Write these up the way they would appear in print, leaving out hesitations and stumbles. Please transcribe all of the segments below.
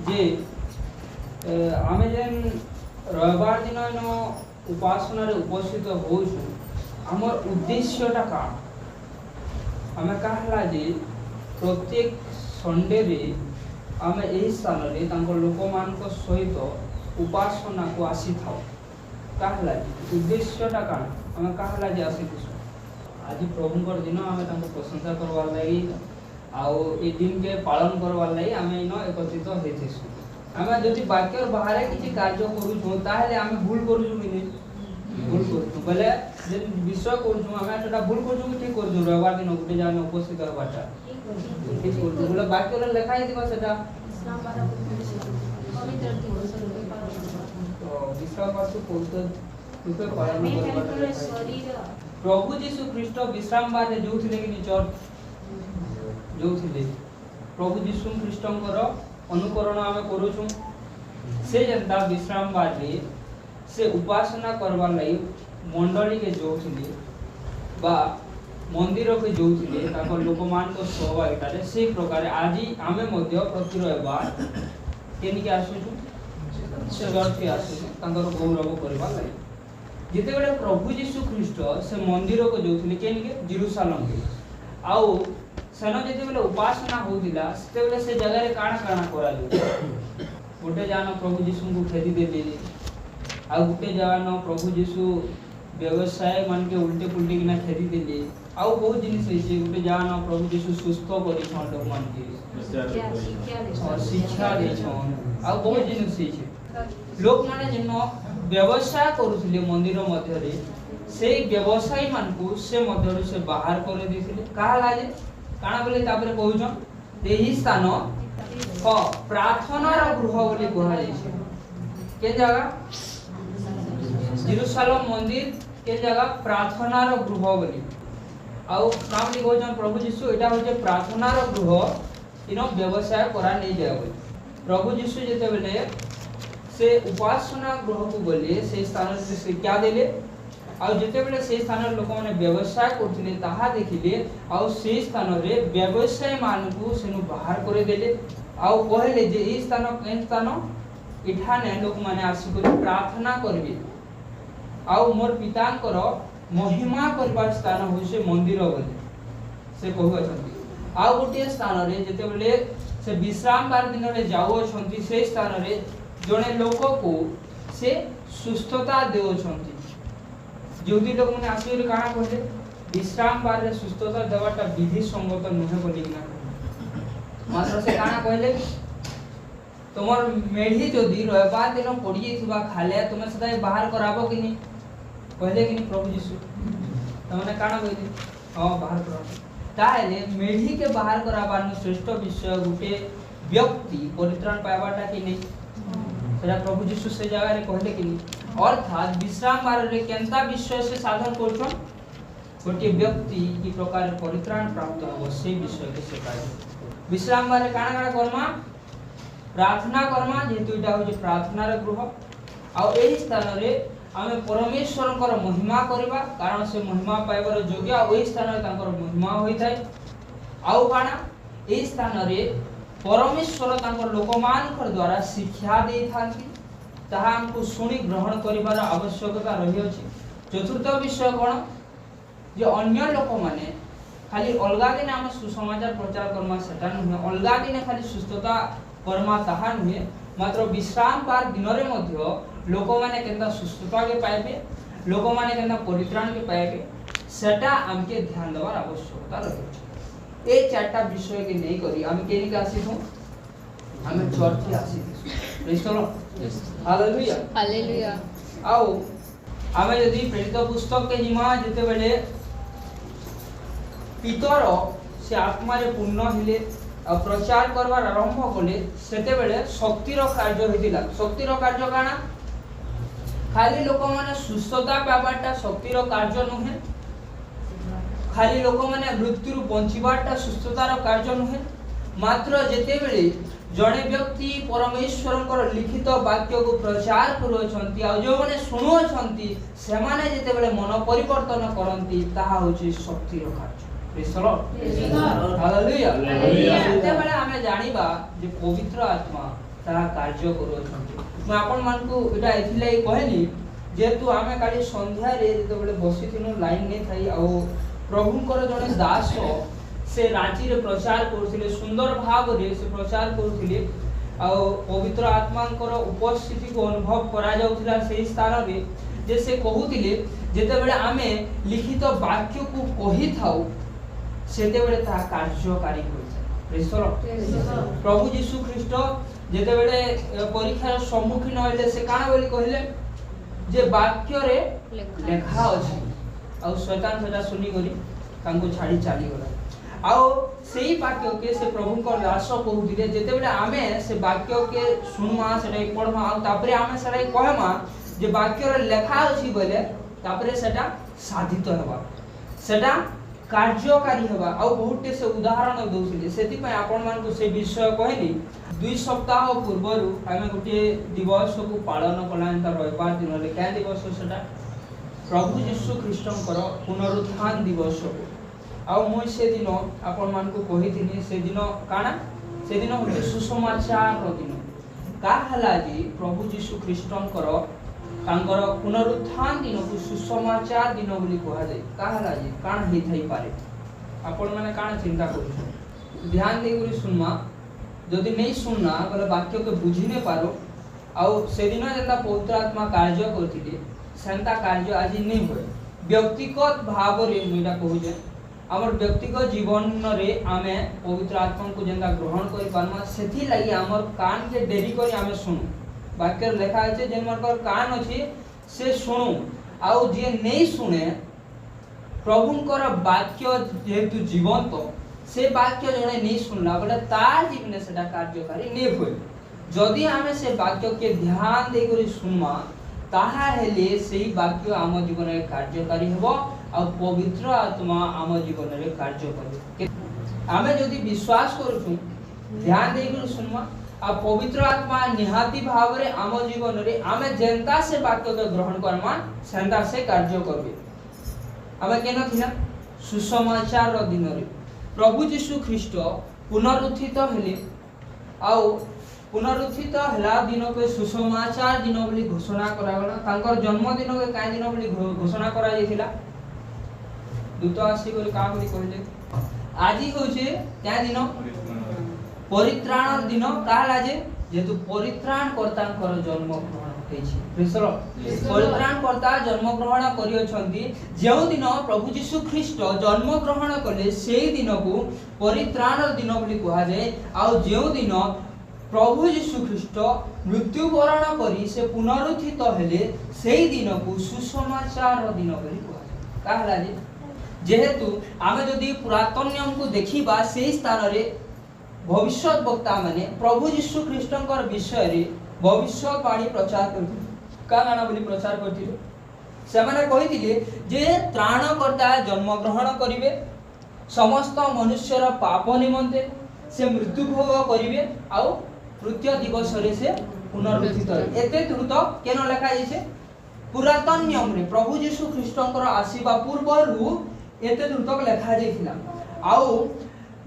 जे आमे जेन रविवार दिन इन उपासना उपस्थित होछु हमर उद्देश्यटा का आमे कहला जे प्रत्येक संडे रे आमे एही स्थान रे तांको लोक मान को सहित उपासना को आसी थाओ कहला उद्देश्यटा का आमे कहला जे आसी दिसु आज प्रभुंकर दिन आमे तांको प्रशंसा करवार लागि आउ ए दिन के पालन करवार लागि आमे इन एकत्रित हेथिसु आमे जदि वाक्यर बाहर किछि कार्य करू छु ताहेले आमे भूल करू छु कि नहीं भूल करू छु बले जे विश्वास करू छु आमे एटा भूल करू छु कि ठीक करू छु रविवार दिन गुटे जाने उपस्थित करबाटा ठीक करू छु बोले वाक्यर लेखा हिदिबा सेटा पवित्र दिवस तो विश्वास वास्तु पवित्र रूपे पालन करबाटा प्रभु यीशु ख्रीष्ट विश्राम बारे जोथिले कि चर्च जोथिले प्रभु यीशु ख्रीष्टंकर अनुकरण आमे करूछु से जनता विश्राम बारे से उपासना करबार लागि मंडली के जोथिले बा मंदिर के जोथिले ताको लोकमान को सहभागिता रे से प्रकार आजि आमे मध्य प्रति रविवार केनि के आसुछु से चर्च के आसुछु तांकर गौरव करबा लागि जेते बेले प्रभु यीशु ख्रीष्ट से मंदिर को जोथिले केनि के जेरूशलेम के आउ सेनो जेते बेले उपासना होदिला सेते बेले से जगह रे काना काना कराली गोटे जानो प्रभु यीशु को फेदी देली आ गोटे जानो प्रभु यीशु व्यवसाय मान के उल्टे पुल्टी किना फेदी देली आ बहुत जिनिस छै गोटे जानो प्रभु यीशु सुस्थ करी छन लोक मान के शिक्षा दे छन आ बहुत जिनिस छै लोक माने जनो व्यवसाय करूथिले मंदिर मध्य रे से व्यवसायी मान को से मध्य से बाहर कर दिथिले कहा लाजे काना बोले तापरे कहउछन एही स्थान प्रार्थना रो गृह बोली कहा जाय छै के जगह जेरूशलेम मंदिर के जगह प्रार्थना रो गृह बोली आउ काम li कहउछन प्रभु यीशु एटा होजे प्रार्थना रो गृह इनो व्यवसाय करा नै जाय बोली प्रभु यीशु जेते बेले से उपासना गृह को बोले से स्थान से क्या देले आ जेते बेले से स्थान लोक माने व्यवसाय करथिले ताहा देखिले आ से स्थान रे व्यवसाय मान को सेनु बाहर करे देले आ कहले जे ई स्थान के स्थान इठाने लोक माने आसी कर प्रार्थना करबे आ मोर पितांकर महिमा करबा स्थान होय से मंदिर बोले से कहू अछंती आ गोटे स्थान रे जेते बेले से विश्राम बार दिन रे जाओ अछंती से स्थान रे जने लोक को से सुस्थता देओ छंती यहूदी लोग माने आसी रे काना कहले विश्राम बार रे सुस्थता देवाटा विधि संगत नहे बोली ना मात्र से काना कहले तमर मेढी जदी रविवार दिन पड़ी जेथिबा खाले तुमे सदा बाहर कराबो कि नहीं कहले कि प्रभु यीशु तमने काना कहले हां बाहर करा ताहेले मेढी के बाहर कराबान श्रेष्ठ विषय गुटे व्यक्ति परित्राण पाइबाटा कि नहीं सेटा प्रभु यीशु से जगह रे कहले कि नहीं अर्थात विश्राम बार रे केनता विषय से साधन करछन गोटे व्यक्ति की प्रकार परित्राण प्राप्त हो से विषय के सिखाय विश्राम बार रे काना काना कर्मा प्रार्थना कर्मा जेतु इटा हो जे प्रार्थना रे गृह आ एही स्थान रे आमे परमेश्वरकर महिमा करबा कारण से महिमा पाइबार योग्य ओही स्थान रे तांकर महिमा होई थाय आउ काना एही स्थान रे परमेश्वर तांकर लोकमानकर द्वारा शिक्षा दे थांती ताहा हमको सुनी ग्रहण करिवार आवश्यकता रही अछि चतुर्थ विषय कोन जे अन्य लोक माने खाली अलगा दिन हम सुसमाचार प्रचार कर्मा सेटा न अलगा दिन खाली सुस्थता कर्मा ताहा न मात्र विश्राम पार दिन रे मध्य लोक माने केनता सुस्थता के पाइबे लोक माने केनता परित्राण के पाइबे सेटा हमके ध्यान देवार आवश्यकता रही अछि ए चारटा विषय के नहीं करी हम केनी के आसी हूं हम चर्च के आसी praise the lord hallelujah hallelujah आओ हमें यदि प्रेरित पुस्तक के जिमा जेते बेले पितर से आत्मा रे पूर्ण हिले आ प्रचार करबार आरंभ कले सेते बेले शक्ति रो कार्य हिदिला शक्ति रो कार्य काना खाली लोक माने सुस्थता पाबाटा शक्ति रो कार्य नहे खाली लोक माने मृत्यु बंचिबाटा सुस्थतार कार्य नहे मात्र जेते बेले जणे व्यक्ति परमेश्वरकर लिखित वाक्य को प्रचार करूछंती आ जो माने सुनुछंती से माने जेते बेले मन परिवर्तन करंती ताहा होची शक्ति रो कार्य प्रेज द लॉर्ड हालेलुया जेते बेले हमें जानिबा जे पवित्र आत्मा ता कार्य करूछन्ति मैं आपन मान को एटा एथिलाई कहली जेतु आमे काली संध्या रे जतो बले बसिथिनु लाइन नै थाई आ प्रभुंकर जने दास से रांची रे प्रचार करथिले सुंदर भाव रे से प्रचार करथिले आ पवित्र आत्मांकर उपस्थिति को अनुभव करा जाउथिला सेही स्थान रे जे से कहूतिले जेते बेले आमे लिखित वाक्य को कहि थाउ सेते बेले ता कार्यकारी होय प्रेज द लॉर्ड प्रभु यीशु ख्रीष्ट जेते बेले परीक्षार सम्मुखीन होइले से काना बोली कहिले जे वाक्य रे लेखा अछि आ शैतान सेटा सुनी करी तांको छाड़ी चली गला आ सेही वाक्य के से प्रभु को दास कहूतिले जेते बेले आमे से वाक्य के सुनमा सेटा पढमा आ तापरे आमे सेटा कहमा जे वाक्य रे लेखा अछि बोले तापरे सेटा साधित हेबा सेटा कार्यकारी हेबा आ बहुते से उदाहरण दउथिले सेति पय आपन मान को से विषय कहली 2 सप्ताह पूर्वरु आमे गोटे दिवस को पालन कलांता रविवार दिन रे क्या दिवस सेटा प्रभु यीशु ख्रीष्टंकर पुनरुत्थान दिवस को आ मु से दिन आपन मान को कहिथिनी से दिन काना से दिन होते सुसमाचार रो दिन का हला जी प्रभु यीशु ख्रीष्टंकर तांकर पुनरुत्थान दिन को सुसमाचार दिन बोली कहा जाय का हला जी काना हे थई पारे आपन माने काना चिंता करू ध्यान दे गुरी सुनमा जदि नहीं सुनना बोले वाक्य के बुझी नहीं पारो आ से दिन जेता पवित्र आत्मा कार्य करथिले सेंता कार्य आज नहीं होय व्यक्तिगत भाव रे मुइडा कहू जे हमर व्यक्तिगत जीवन रे आमे पवित्र आत्मा को जेंता ग्रहण करि पारमा सेथि लागि हमर कान के देरी करी आमे सुनु वाक्य लेखा अछि जेनकर कान अछि से सुनु आ जे नहीं सुने प्रभुंकर वाक्य जेतु जीवंत से वाक्य जने नहीं सुनला बोले तार जीवने सेटा कार्यकारी नहीं होय जदि आमे से वाक्य के ध्यान दे करी सुनमा ताहा हेले सेही वाक्य आम जीवन रे कार्यकारी हेबो आ पवित्र आत्मा आम जीवन रे कार्य करबे आमे जदि विश्वास करूछु ध्यान दे करी सुनमा आ पवित्र आत्मा निहाती भाव रे आम जीवन रे आमे जनता से वाक्य के ग्रहण करमा सेंता से कार्य करबे आमे केना थिला सुसमाचार रो दिन रे प्रभु यीशु ख्रीष्ट पुनरुत्थित हेले आ पुनरुत्थित हला दिन के सुसमाचार दिन बोली घोषणा करा गला तांकर जन्मदिन के काय दिन बोली घोषणा करा जायथिला दूत आसी बोली का बोली कहले आजी होचे क्या दिन परित्राण दिन काला जे जेतु परित्राण कर्तांकर जन्म ग्रहण होइछि प्रेसर परित्राण कर्ता जन्म ग्रहण करियछंती जेउ दिन प्रभु यीशु ख्रीष्ट जन्म ग्रहण कले सेही दिन को परित्राण दिन बोली कहा जाय आ जेउ दिन प्रभु यीशु ख्रीष्ट मृत्युवरण करी से पुनरुत्थित हेले सेही दिन को सुसमाचार दिन बोली कहा कहला जे जेहेतु आमे जदी पुरातन नियम को देखिबा सेही स्थान रे भविष्यत वक्ता माने प्रभु यीशु ख्रीष्टंकर विषय रे भविष्यवाणी प्रचार करथि का गाना बोली प्रचार करथि से माने कहिथिले जे त्राणकर्ता जन्म ग्रहण करिवे समस्त मनुष्यर पाप निमंते से मृत्यु भोग करिवे आ तृतीय दिवस रे से पुनरुत्थित एते द्रुत केन लिखा जायछे पुरातन नियम रे प्रभु यीशु ख्रीष्टंकर आसीबा पूर्वरु एते द्रुत लिखा जायथिला आ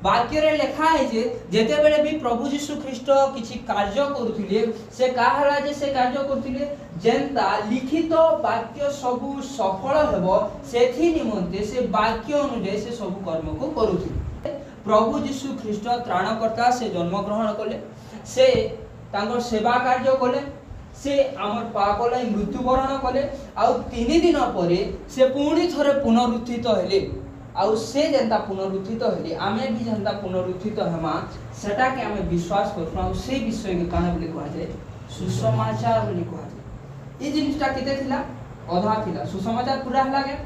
वाक्य रे लिखा है जे जेते बेले भी प्रभु यीशु ख्रीष्ट किछि कार्य करूथिले से काहला जे से कार्य करूथिले जेंता लिखित वाक्य सबु सफल हेबो सेथि निमंते से वाक्य अनुसार से सब कर्म को करूथिले प्रभु यीशु ख्रीष्ट त्राणकर्ता से जन्म ग्रहण कले से तांगर सेवा कार्य कले से हमर पाप लाई मृत्युवरण कले आ 3 दिन परे से पुणी थरे पुनरुत्थित हेले आ से जनता पुनरुत्थित हेले आमे भी जनता पुनरुत्थित हमा सेटा के आमे विश्वास करथु आ से विषय के काने बोली कहा जाय सुसमाचार बोली कहा जाय ई जिनिसटा केते थिला आधा थिला सुसमाचार पूरा हला के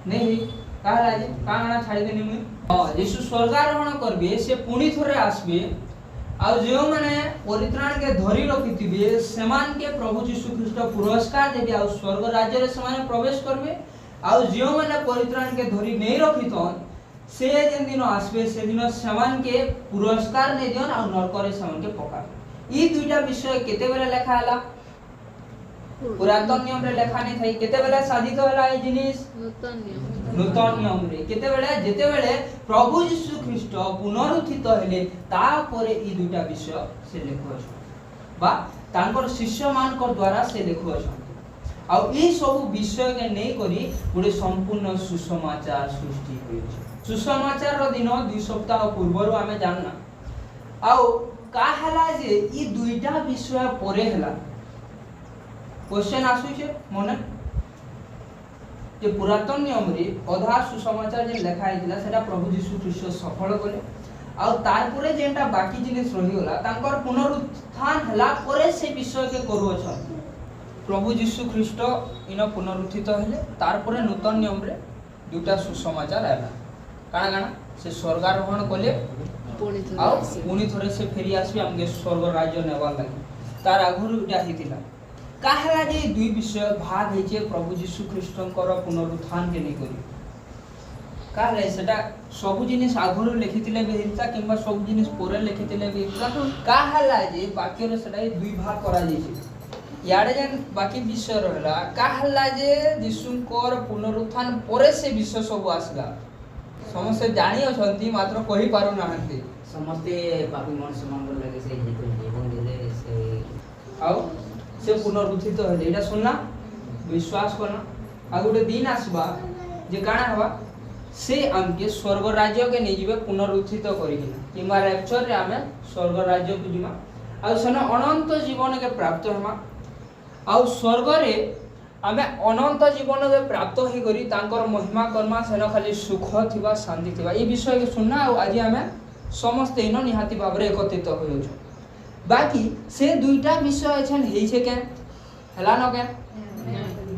नहीं कहला जे काना छाड़ी देनी मुई यीशु स्वर्गारोहण करबे से पुणी थरे आसबे आ जो माने परित्राण के धरि रखिथिबे समान के प्रभु यीशु ख्रीष्ट पुरस्कार देबे आ स्वर्ग राज्य रे समान प्रवेश करबे आ जो माने परित्राण के धरि नहीं रखिथन से जेन दिन आसबे से दिन समान के पुरस्कार नै दियन आ नरक रे समान के पका ई दुईटा विषय केते बेला लेखा हला पुरातन नियम रे लेखा नहीं थाई केते बेले साधित होला ए जिनिस नूतन नियम रे केते बेले जेते बेले प्रभु यीशु ख्रीस्ट पुनरुत्थित हेले तापरे ई दुटा विषय से लेखो बा तांकर शिष्य मान को द्वारा से लेखो आ ई सब विषय के नै करी गुडे संपूर्ण सुसमाचार सृष्टि होय सुसमाचार रो दिन 2 सप्ताह पूर्व आमे जानना आ का हला जे ई दुईटा विषय परे हला क्वेश्चन आसु छे मने जे पुरातन नियम रे अधा सुसमाचार जे लेखा आइतिला सेटा प्रभु यीशु ख्रीस्ट सफल कले आ तार परे जेंटा बाकी जिनिस रहि होला तांकर पुनरुत्थान हला परे से विषय के करू छ प्रभु यीशु ख्रीस्ट इन पुनरुत्थित हेले तार परे नूतन नियम रे दुटा सुसमाचार आला काना काना से स्वर्गारोहण कले आ पुनी थोड़े से फेरी आसी हमके स्वर्ग राज्य नेवा लागि तार आगुरु इटा हितिला काहला जे दुई विषय भाग हेचे प्रभु यीशु ख्रीष्टंकर पुनरुत्थान के नै करी काहले सेटा सब जिनिस आगुरु लिखितिले बेहिता किंबा सब जिनिस पोरे लिखितिले बेहिता काहला जे वाक्य रे सेटा दुई भाग करा जेछि याडे जन बाकी विषय रहला काहला जे यीशुंकर पुनरुत्थान पोरे से विषय सब आसला समस्त जानि अछंती मात्र कहि पारो नाहंती समस्ते पापी मनुष्य मन लगे से हेतु जीवन दिले से आउ से पुनरुत्थित हेले एटा सुनना विश्वास करना आ गुटे दिन आसबा जे काना हवा से हमके स्वर्ग राज्य के नै जिवे पुनरुत्थित करिकिना किमा रैप्चर रे आमे स्वर्ग राज्य को जिमा आ सने अनंत जीवन के प्राप्त हमा आ स्वर्ग रे आमे अनंत जीवन के प्राप्त ही करी तांकर महिमा कर्मा सेना खाली सुख थिबा शांति थिबा ई विषय के सुनना आ आज आमे समस्त इनो निहाती भाबरे एकत्रित होय छ बाकी से दुईटा विषय छन हेइ छे केन हला न केन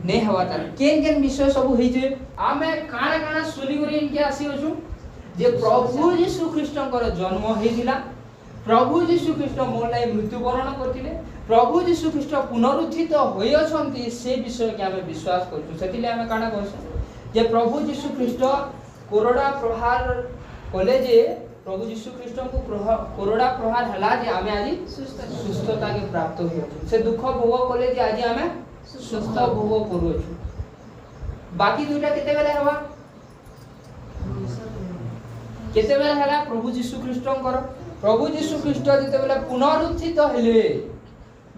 नै हवा त केन केन विषय सब हेइ छे आमे काना काना सुनी करी इनके आसी अछु जे प्रभु यीशु ख्रीष्टंकर जन्म हेइतिला प्रभु यीशु ख्रीष्ट मोर लाई मृत्युवरण करथिले प्रभु यीशु ख्रीष्ट पुनरुत्थित होय अछंती से विषय के आमे विश्वास करछु सेतिले आमे काना कहछु जे प्रभु यीशु ख्रीष्ट कोरोना प्रहार कले जे प्रभु यीशु ख्रीष्ट को कोरोना प्रहार हला जे आमे आजि सुस्थता के प्राप्त होय से दुख भोग कले जे आजि आमे सुस्थ भोग करू छु बाकी दुटा केते बेले हवा केते बेले हला प्रभु यीशु ख्रीष्टंकर प्रभु यीशु ख्रीष्ट जेते बेले पुनरुत्थित हेले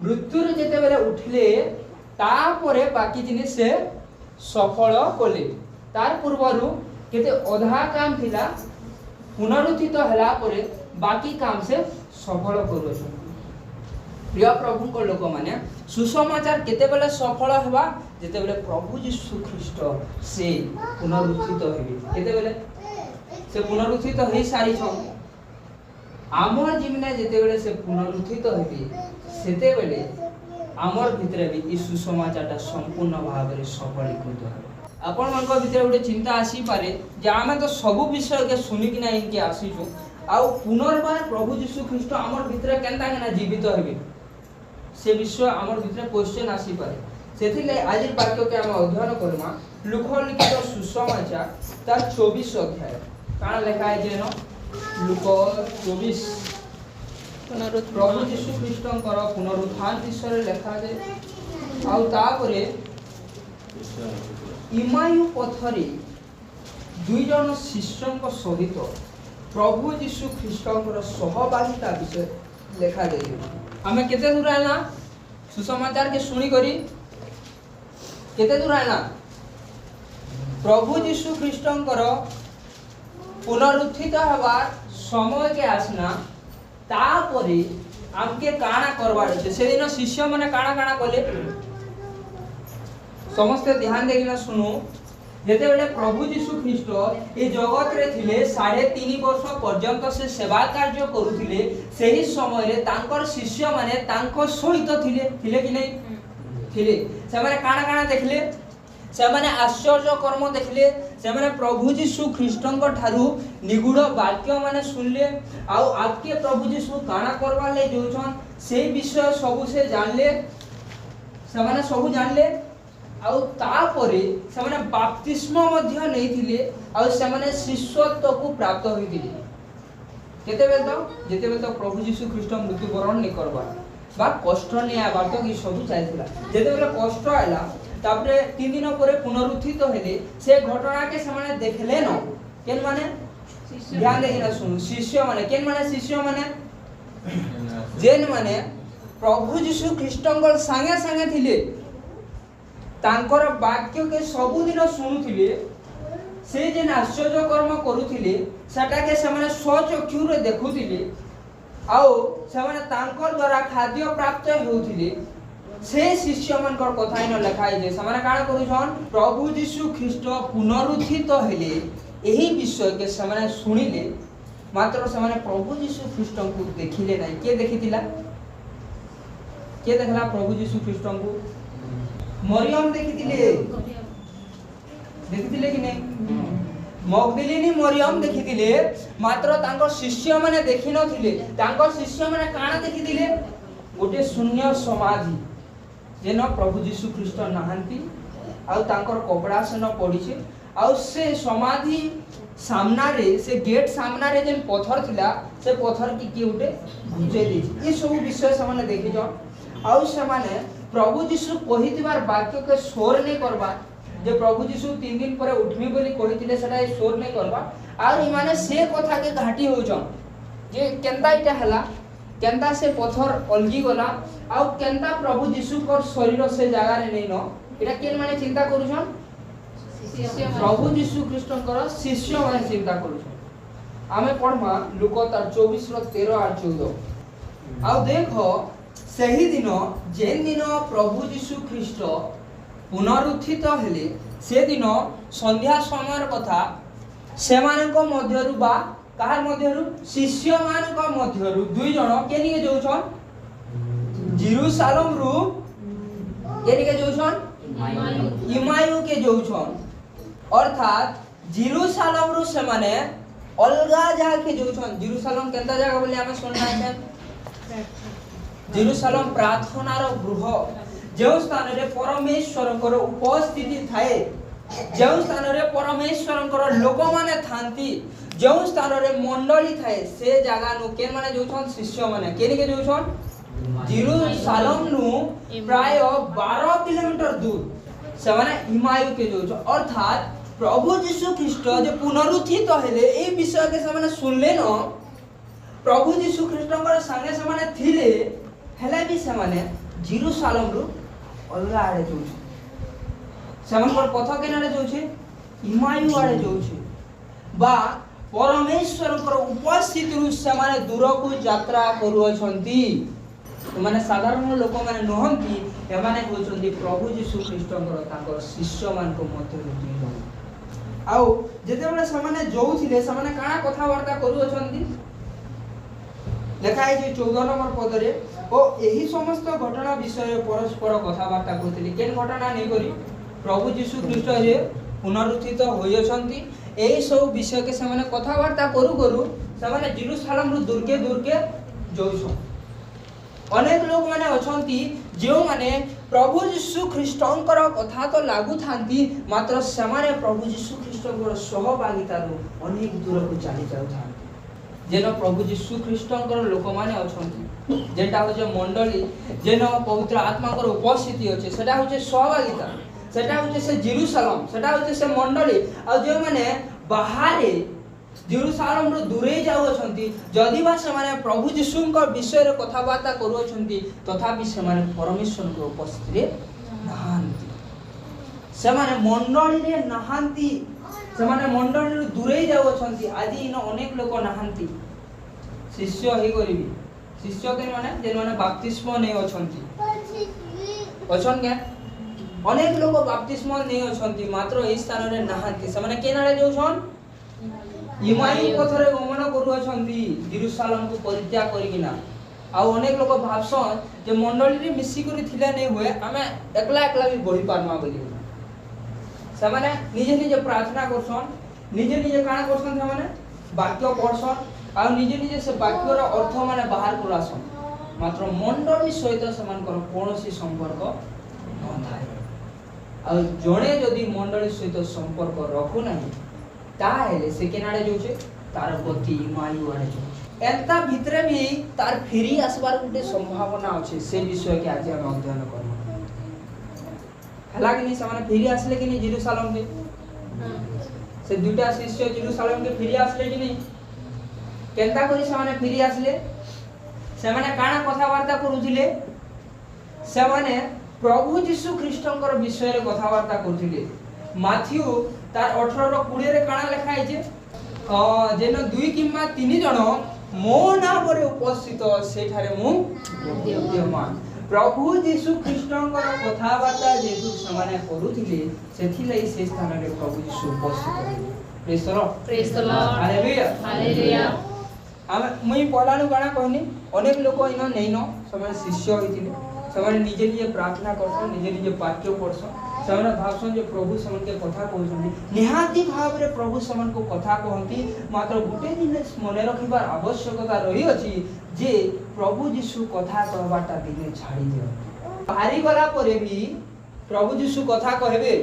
मृत्यु रे जेते बेले उठले ता परे बाकी जिनिस से सफल कले तार पूर्वरु केते अधा काम थिला पुनरुत्थित हला परे बाकी काम से सफल करू छ प्रिय प्रभु को लोक माने सुसमाचार केते बेले सफल हेबा जेते बेले प्रभु यीशु ख्रीष्ट से पुनरुत्थित हेबे केते बेले से पुनरुत्थित हेइ सारी छ आमर जीवने जेते बेले से पुनरुत्थित हेबे सेते बेले आमर भितरे भी ई सुसमाचारटा संपूर्ण भाव रे सफलीकृत हेबे आपण मानक भितरे गोटे चिंता आसी पारे जे आमे तो सब विषय के सुनि कि ना इनके आसीछु आ पुनर्बार प्रभु यीशु ख्रीष्ट आमर भितरे केनता केना जीवित हेबे से विषय आमर भितरे क्वेश्चन आसी पारे सेथिले आज वाक्य के हम अध्ययन करमा लूका लिखित सुसमाचार तार 24 अध्याय काना लिखा है जे न लूका 24 प्रभु यीशु ख्रीष्टंकर पुनरुत्थान विषय लिखा है आ तापरे इमायु पथरे दुई जन शिष्यंक सहित प्रभु यीशु ख्रीष्टंकर सहभागिता विषय लिखा जाय हमें केते दूर आना सुसमाचार के सुनी करी केते दूर आना प्रभु यीशु ख्रीष्टंकर पुनरुत्थित हबार समय के आसना तापरे हमके काना करबार छै से दिन शिष्य माने काना काना कले समस्त ध्यान देकिना सुनो जेते बेले प्रभु यीशु ख्रीष्ट ए जगत रे थिले 3.5 वर्ष पर्यंत से सेवा कार्य करूथिले सेही समय रे तांकर शिष्य माने तांको सहित थिले कि नै थिले से माने काना काना देखले से माने आश्चर्य कर्म देखले से माने प्रभु यीशु ख्रीष्टंक ठारू निगुड़ वाक्य माने सुनले आ आपके प्रभु यीशु काना करबा ले जोछन से विषय सब से जानले से माने सब जानले आ तापरे से माने बपतिस्मा मध्य नैथिले आ से माने शिष्यत्व को प्राप्त होइतिले केते बेल तो जेते बेल तो प्रभु यीशु ख्रीष्ट मृत्युवरण नै करबा बा कष्ट नहीं आबार तो कि सब चाहिए जेते बेले कष्ट आइला तापरे 3 दिन पर पुनरुत्थित हेले से घटना के समाने देखले न केन माने ध्यान देना सुनो शिष्य माने केन माने शिष्य माने जेन माने प्रभु यीशु ख्रीष्टंकर संगे संगे थिले तांकर वाक्य के सब दिन सुनुथिले से जेन आश्चर्य कर्म करूथिले सेटा के समाने स्वचक्षु रे देखुथिले आउ समाने तांकर द्वारा खाद्य प्राप्त हेउथिले से शिष्य मानकर कथा इन लिखाई जे समाने काण करूछन प्रभु यीशु ख्रीष्ट पुनरुत्थित हेले एही विषय के समाने सुनिले मात्र समाने प्रभु यीशु ख्रीष्ट को देखिले नहीं के देखितिला के देखला प्रभु यीशु ख्रीष्ट को मरियम देखितिले देखितिले कि नहीं मगदलिनी मरियम देखितिले मात्र तांको शिष्य माने देखि नथिले तांको शिष्य माने काना देखितिले गोटे शून्य समाधि जेन प्रभु यीशु ख्रीष्ट नहांती आउ तांकर कपड़ा सेन पड़ीछे आउ से समाधि सामना रे से गेट सामना रे जेन पत्थर थिला से पत्थर की कि उठे घुचे देछि ये सब विषय सामने देखि जन आउ सामने प्रभु यीशु कहितिबार वाक्य के स्वर नहीं करबा जे प्रभु यीशु 3 दिन पर उठमी बोली कहितिले सेटा स्वर नहीं करबा आउ इ माने से कथा के घाटी हो जन जे केंता इटा हला केंता से पत्थर अलगी गला आउ केंता प्रभु यीशु को शरीर से जगह रे नहीं न एटा केन माने चिंता करूछन प्रभु यीशु ख्रीष्टंकर शिष्य माने चिंता करूछन आमे पढमा लूक 24:13 और 14 आउ देखो सही दिन जेन दिन प्रभु यीशु ख्रीष्ट पुनरुत्थित हेले से दिन संध्या समय कथा सेमानक मध्यरु बा काहार मध्यरु शिष्य मानक मध्यरु दुई जण केनिके जोछन जेरूशलेम रु केनिके जोछन इमायु के जोछन अर्थात जेरूशलेम रु से माने अलगा जगह के जोछन जेरूशलेम केंता जगह बोली हमें सुनना है जेरूशलेम प्रार्थनार गृह जो स्थान रे परमेश्वरकर उपस्थिति थाए जो स्थान रे परमेश्वरकर लोक माने थांती जो स्थान रे मंडली थाए से जगह नु के माने जोछन शिष्य माने केनि के जोछन जेरूशलेम नु प्राय 12 किलोमीटर दूर से माने इमायु के जोछन अर्थात प्रभु यीशु ख्रीष्ट जे पुनरुत्थित हेले ए विषय के से माने सुनले न प्रभु यीशु ख्रीष्टकर संगे से माने थिले हेले भी से माने जेरूशलेम रु अलगा आड़े जोछे सेमनकर पथ केनारे जोछे इमायु आड़े जोछे बा परमेश्वरकर उपस्थिति रु से माने दूर को यात्रा करूछंती माने साधारण लोक माने नहंती ए माने होछंती प्रभु यीशु ख्रीष्टकर ताकर शिष्य मान को मध्य रे आउ जेते बेले से माने जोउथिले से माने काना कथा वार्ता करूछंती लेखा है 14 नंबर पद रे ओ एही समस्त घटना विषय परस्पर कथावार्ता करथिले केन घटना नै करी प्रभु यीशु ख्रीष्ट जे पुनरुत्थित होयछंती एही सब विषय के समान कथावार्ता करू करू समान जेरूशलेम रु दूर के जोछन अनेक लोग माने अछंती जो माने प्रभु यीशु ख्रीष्टंकर कथा तो लागू थांती मात्र समान प्रभु यीशु ख्रीष्टंकर सहभागिता रु अनेक दूर को चली जाउ थांती जेन प्रभु यीशु ख्रीष्टंकर लोक माने अछंती जेटा हो जे मंडली जेन पवित्र आत्माकर उपस्थिति अछि सेटा हो जे सहभागिता सेटा हो जे से जेरूशलेम सेटा हो जे से मंडली आ जे माने बाहरे जेरूशलेम रो दूरे जाउ अछंती जदि बा से माने प्रभु यीशुंकर विषय रे कथा बार्ता करू अछंती तथापि से माने परमेश्वर को उपस्थिति रे नहांती से माने मंडली रे नहांती से माने मंडली रो दूरे जाउ अछंती आदि इन अनेक लोक नहांती शिष्य हे करिवि शिष्य के माने जे माने बपतिस्म नै अछंती अछन के अनेक लोक बपतिस्म नै अछंती मात्र ए स्थान रे नहांती से माने केनारे जोछन इमाई पथरे गमन करू अछंती जेरूशलेम को परित्याग करिकिना आ अनेक लोक भाबसन जे मंडली रे मिसी करी थिले नै होय हमें एकला एकला भी बढ़ी पारमा बोली से माने निजे निजे प्रार्थना करसन निजे काना करसन से माने वाक्य पढ़सन आ निजे से वाक्यर अर्थ माने बाहर करासन मात्र मंडली सहित समानकर कोनोसी संपर्क न थाए आ जणे जदी मंडली सहित संपर्क रखु नाही ता हेले से केनाडे जोचे तार गति इमायु आडे जोचे एंता भितरे भी तार फेरी आसबार गुटे संभावना अच्छे से विषय के आज हम अध्ययन करब हला कि नहीं समान फेरी आसले कि नहीं जेरूशलेम के से दुटा शिष्य जेरूशलेम के फेरी आसले कि नहीं केंता करी समान फेरी आसले से माने काना कथावार्ता करूथिले से माने प्रभु यीशु ख्रीष्टंकर विषय रे कथावार्ता करूथिले माथ्यू तार 18:20 रे काना लिखा है जे जेन 2 किंबा 3 जण मो नाम रे उपस्थित सेठारे मु विद्यमान प्रभु यीशु ख्रीष्टंकर कथावार्ता जेतु समाने करूथिले सेथि लई से स्थान रे प्रभु यीशु उपस्थित praise the lord hallelujah hallelujah हम मुई पलानु गाना कहनी अनेक लोक इनो नैनो समय शिष्य होइथिले समय निजे निजे प्रार्थना करछन निजे निजे वाक्य पढ़छन समय भावसन जे प्रभु समन के कथा कहउछन निहाती भाव रे प्रभु समन को कथा कहंती मात्र गुटे दिन मने रखिबार आवश्यकता रही अछि जे प्रभु यीशु कथा कहबाटा दिने छाड़ी दियो बाहरी गला परे भी प्रभु यीशु कथा कहबे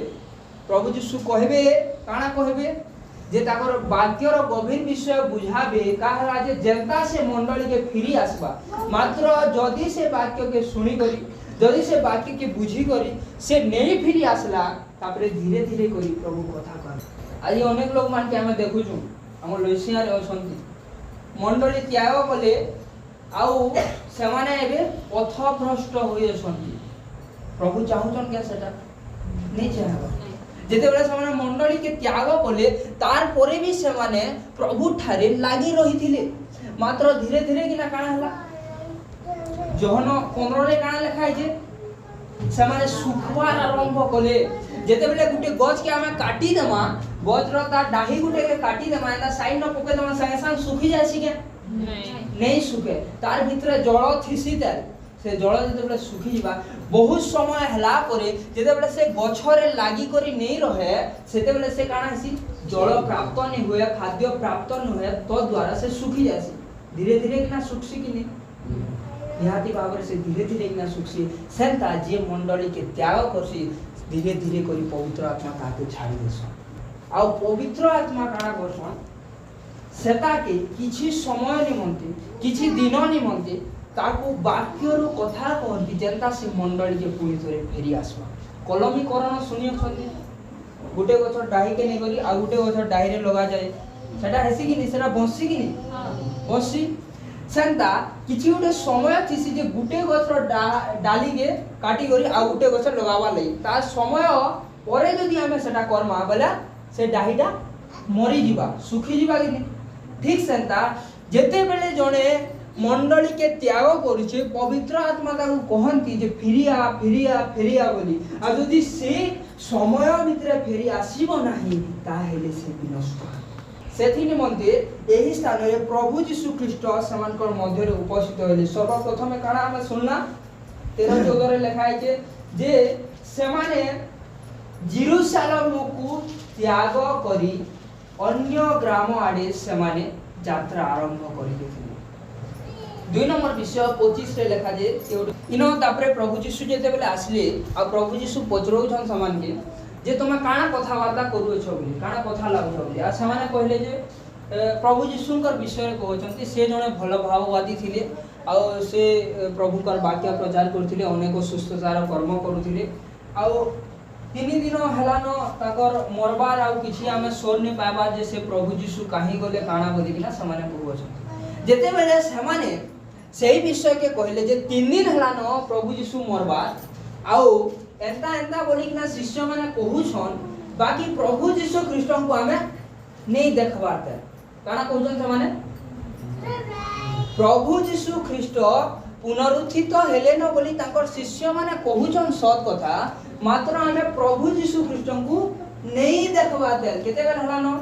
प्रभु यीशु कहबे काना कहबे जे ताकर वाक्यर गभीर विषय बुझाबे काहला जे जनता से मंडली के फिरी आसबा मात्र जदि से वाक्य के सुनी करी जदि से वाक्य के बुझी करी से नहीं फिरी आसला तापरे धीरे धीरे करी प्रभु कथा कर आज अनेक लोग मान के हम देखुछु हम लइसिया रे अछंती मंडली त्याग कले आउ से माने एबे पथ भ्रष्ट होय अछंती प्रभु चाहुचन के सेटा नहीं चाहबा जेते बेले समाने मंडली के त्याग कले तार परे भी से माने प्रभु ठारे लागि रहिथिले मात्र धीरे धीरे किना काना हला जहन 15 रे काना लिखा है जे से माने सुखवार आरंभ कले जेते बेले गुटे गछ के हमें काटी देमा गछ रो ता डाही गुटे के काटी देमा एता साइड न पके देमा संगे संग सुखी जासी के नहीं सुखे तार भितरे जळ थिसी दे से जळ जेते बेले सुखी जिबा बहुत समय हला परे जेते बेले से गछरे लागि करी नहीं रहे सेते बेले से काना हसी जल प्राप्त नहीं हुए खाद्य प्राप्त नहीं हुए तो द्वारा से सुखी जासी धीरे धीरे किना सुखसी कि नहीं निहाती भाव से धीरे धीरे किना सुखसी सेंता जे मंडली के त्याग करसी धीरे धीरे करी पवित्र आत्मा ताके छाड़ी देसन आ पवित्र आत्मा काना करसन सेता के किछि समय निमंते किछि दिन निमंते ताको वाक्यर कथा कहती जनता से मंडली के पुणी थरे फेरी आसबा कलमीकरण सुनियो छथि गुटे गछ डाही के नै करी आ गुटे गछ डाही रे लगा जाए सेटा हेसी कि नि सेटा बंसी कि नि बंसी सेंता किछि गुटे समय थिसी जे गुटे गछ डाली के काटी करी आ गुटे गछ लगावा लई ता समय परे जदी हमें सेटा करमा बला से डाहीटा मरी जिबा सुखी जिबा कि नि ठीक सेंता जेते बेले जणे मंडली के त्याग करिछे पवित्र आत्मा ताकू कहंती जे फिरिया फिरिया फिरिया बोली आ जदी से समय भितरे फेरी आसीबो नाही ता हेले से विनष्ट सेथि निमंते एही स्थान रे प्रभु यीशु ख्रीष्ट समानकर मध्य रे उपस्थित होले सर्वप्रथम काना हम सुनना 13-14 रे लिखा है जे सेमाने जेरूशलेम को त्याग करी अन्य ग्राम आडे सेमाने यात्रा आरंभ करि देथिले 2 नंबर विषय 25 रे लिखा जे इनो तापरे प्रभु यीशु जेते बेले आसले आ प्रभु यीशु पचरौछन समान के जे तुमे काना कथावार्ता करू छ बोली काना कथा लागु छ बोली आ समान कहले जे प्रभु यीशुकर विषय कहउछन्ती से जने भल भाववादी थिले आ से प्रभुकर वाक्य प्रचार करथिले अनेक सुस्थतार कर्म करूथिले आ 3 दिन हलानो ताकर मरबार आ किछि हमें सोर नै पाबा जे से प्रभु यीशु काहे गले काना बोली किना समान कहउछन जेते बेले समान सेही विषय के कहले जे 3 दिन हलानो प्रभु यीशु मरबार आउ एंता एंता बोली किना शिष्य माने कहूछन बाकी प्रभु यीशु ख्रीष्ट को हमें नहीं देखबाते काना कहउछन से माने प्रभु यीशु ख्रीष्ट पुनरुत्थित हेले न बोली ताकर शिष्य माने कहूछन सत कथा मात्र हमें प्रभु यीशु ख्रीष्ट को नहीं देखबाते केते बेल हलानो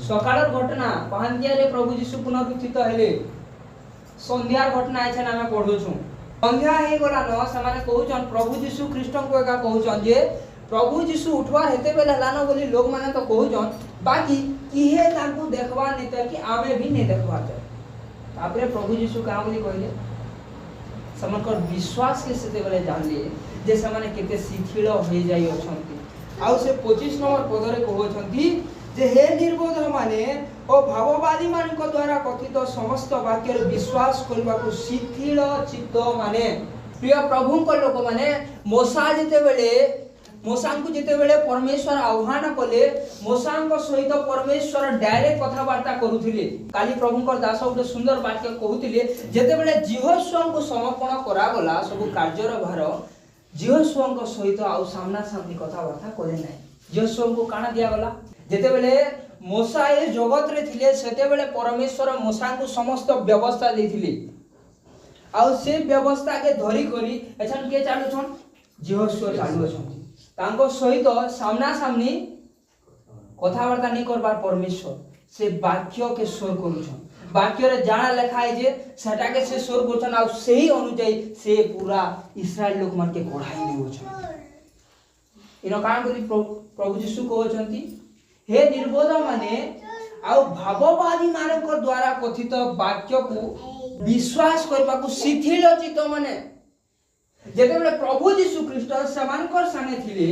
सकाळर घटना पाहंतिया रे प्रभु यीशु पुनरुत्थित हेले संध्यार घटना आछन हमें पढुछु संध्या हे गला न समाने कहउछन प्रभु यीशु ख्रीष्ट को एका कहउछन जे प्रभु यीशु उठवार हेते बेले हलानो बोली लोग माने तो कहउछन बाकी किहे तांकू देखबा नै त कि आमे भी नै देखबाते तापरे प्रभु यीशु का बोली कहले समकर विश्वास के सेते बेले जानले जे समाने केते शिथिल होई जाई अछंती आउ से 25 नंबर पदरे कहउछंती जे हे निर्बोध माने ଓ ଭାବବାଦୀ ମାନଙ୍କ ଦ୍ୱାରା କଥିତ ସମସ୍ତ ବାକ୍ୟରେ ବିଶ୍ୱାସ କରିବାକୁ ଶିଥିଳ ଚିତ୍ତ ମାନେ ପ୍ରିୟ ପ୍ରଭୁଙ୍କ ଲୋକମାନେ ମୋସାଙ୍କୁ ଯେତେବେଳେ ପରମେଶ୍ୱର ଆହ୍ୱାନ କଲେ ମୋସାଙ୍କ ସହିତ ପରମେଶ୍ୱର ଡାଇରେକ୍ଟ କଥାବାର୍ତ୍ତା କରୁଥିଲେ। କାଲି ପ୍ରଭୁଙ୍କର ଦାସ ଗୋଟେ ସୁନ୍ଦର ବାକ୍ୟ କହୁଥିଲେ, ଯେତେବେଳେ ଜିହୋଶୁଆଙ୍କୁ ସମର୍ପଣ କରାଗଲା ସବୁ କାର୍ଯ୍ୟର ଭାର, ଜିହୋଶୁଆଙ୍କ ସହିତ ଆଉ ସାମ୍ନା ସାମ୍ନି କଥାବାର୍ତ୍ତା କଲେ ନାହିଁ। ଜିହୋଶୁଆଙ୍କୁ କାଣା ଦିଆଗଲା? ଯେତେବେଳେ ମୋସା ଏ ଜଗତରେ ଥିଲେ ସେତେବେଳେ ପରମେଶ୍ୱର ମୋସାଙ୍କୁ ସମସ୍ତ ବ୍ୟବସ୍ଥା ଦେଇଥିଲେ। ଆଉ ସେ ବ୍ୟବସ୍ଥାକେ ଧରି କରି ଏଛାନ କିଏ ଚାଲୁଛନ୍? ଜିହୋଶୁଆ ଚାଲୁଅଛନ୍ତି। ତାଙ୍କ ସହିତ ସାମ୍ନା ସାମ୍ନି କଥାବାର୍ତ୍ତା नहीं करबार परमेश्वर से वाक्य के स्वर करूछन। वाक्य रे जाना लिखा है जे सेटा के से स्वर करूछन आ सही अनुଯାयी से पूरा इस्राएल लोक मन के पढ़ाई देउछन। इनो कान करी प्रभु यीशु कहउछंती, हे निर्बोध माने आ भाववादी मानक द्वारा कथित वाक्य को विश्वास करबा को शिथिल चित्त माने। जेतेबेले प्रभु यीशु ख्रीष्ट समानकर संगे थिले,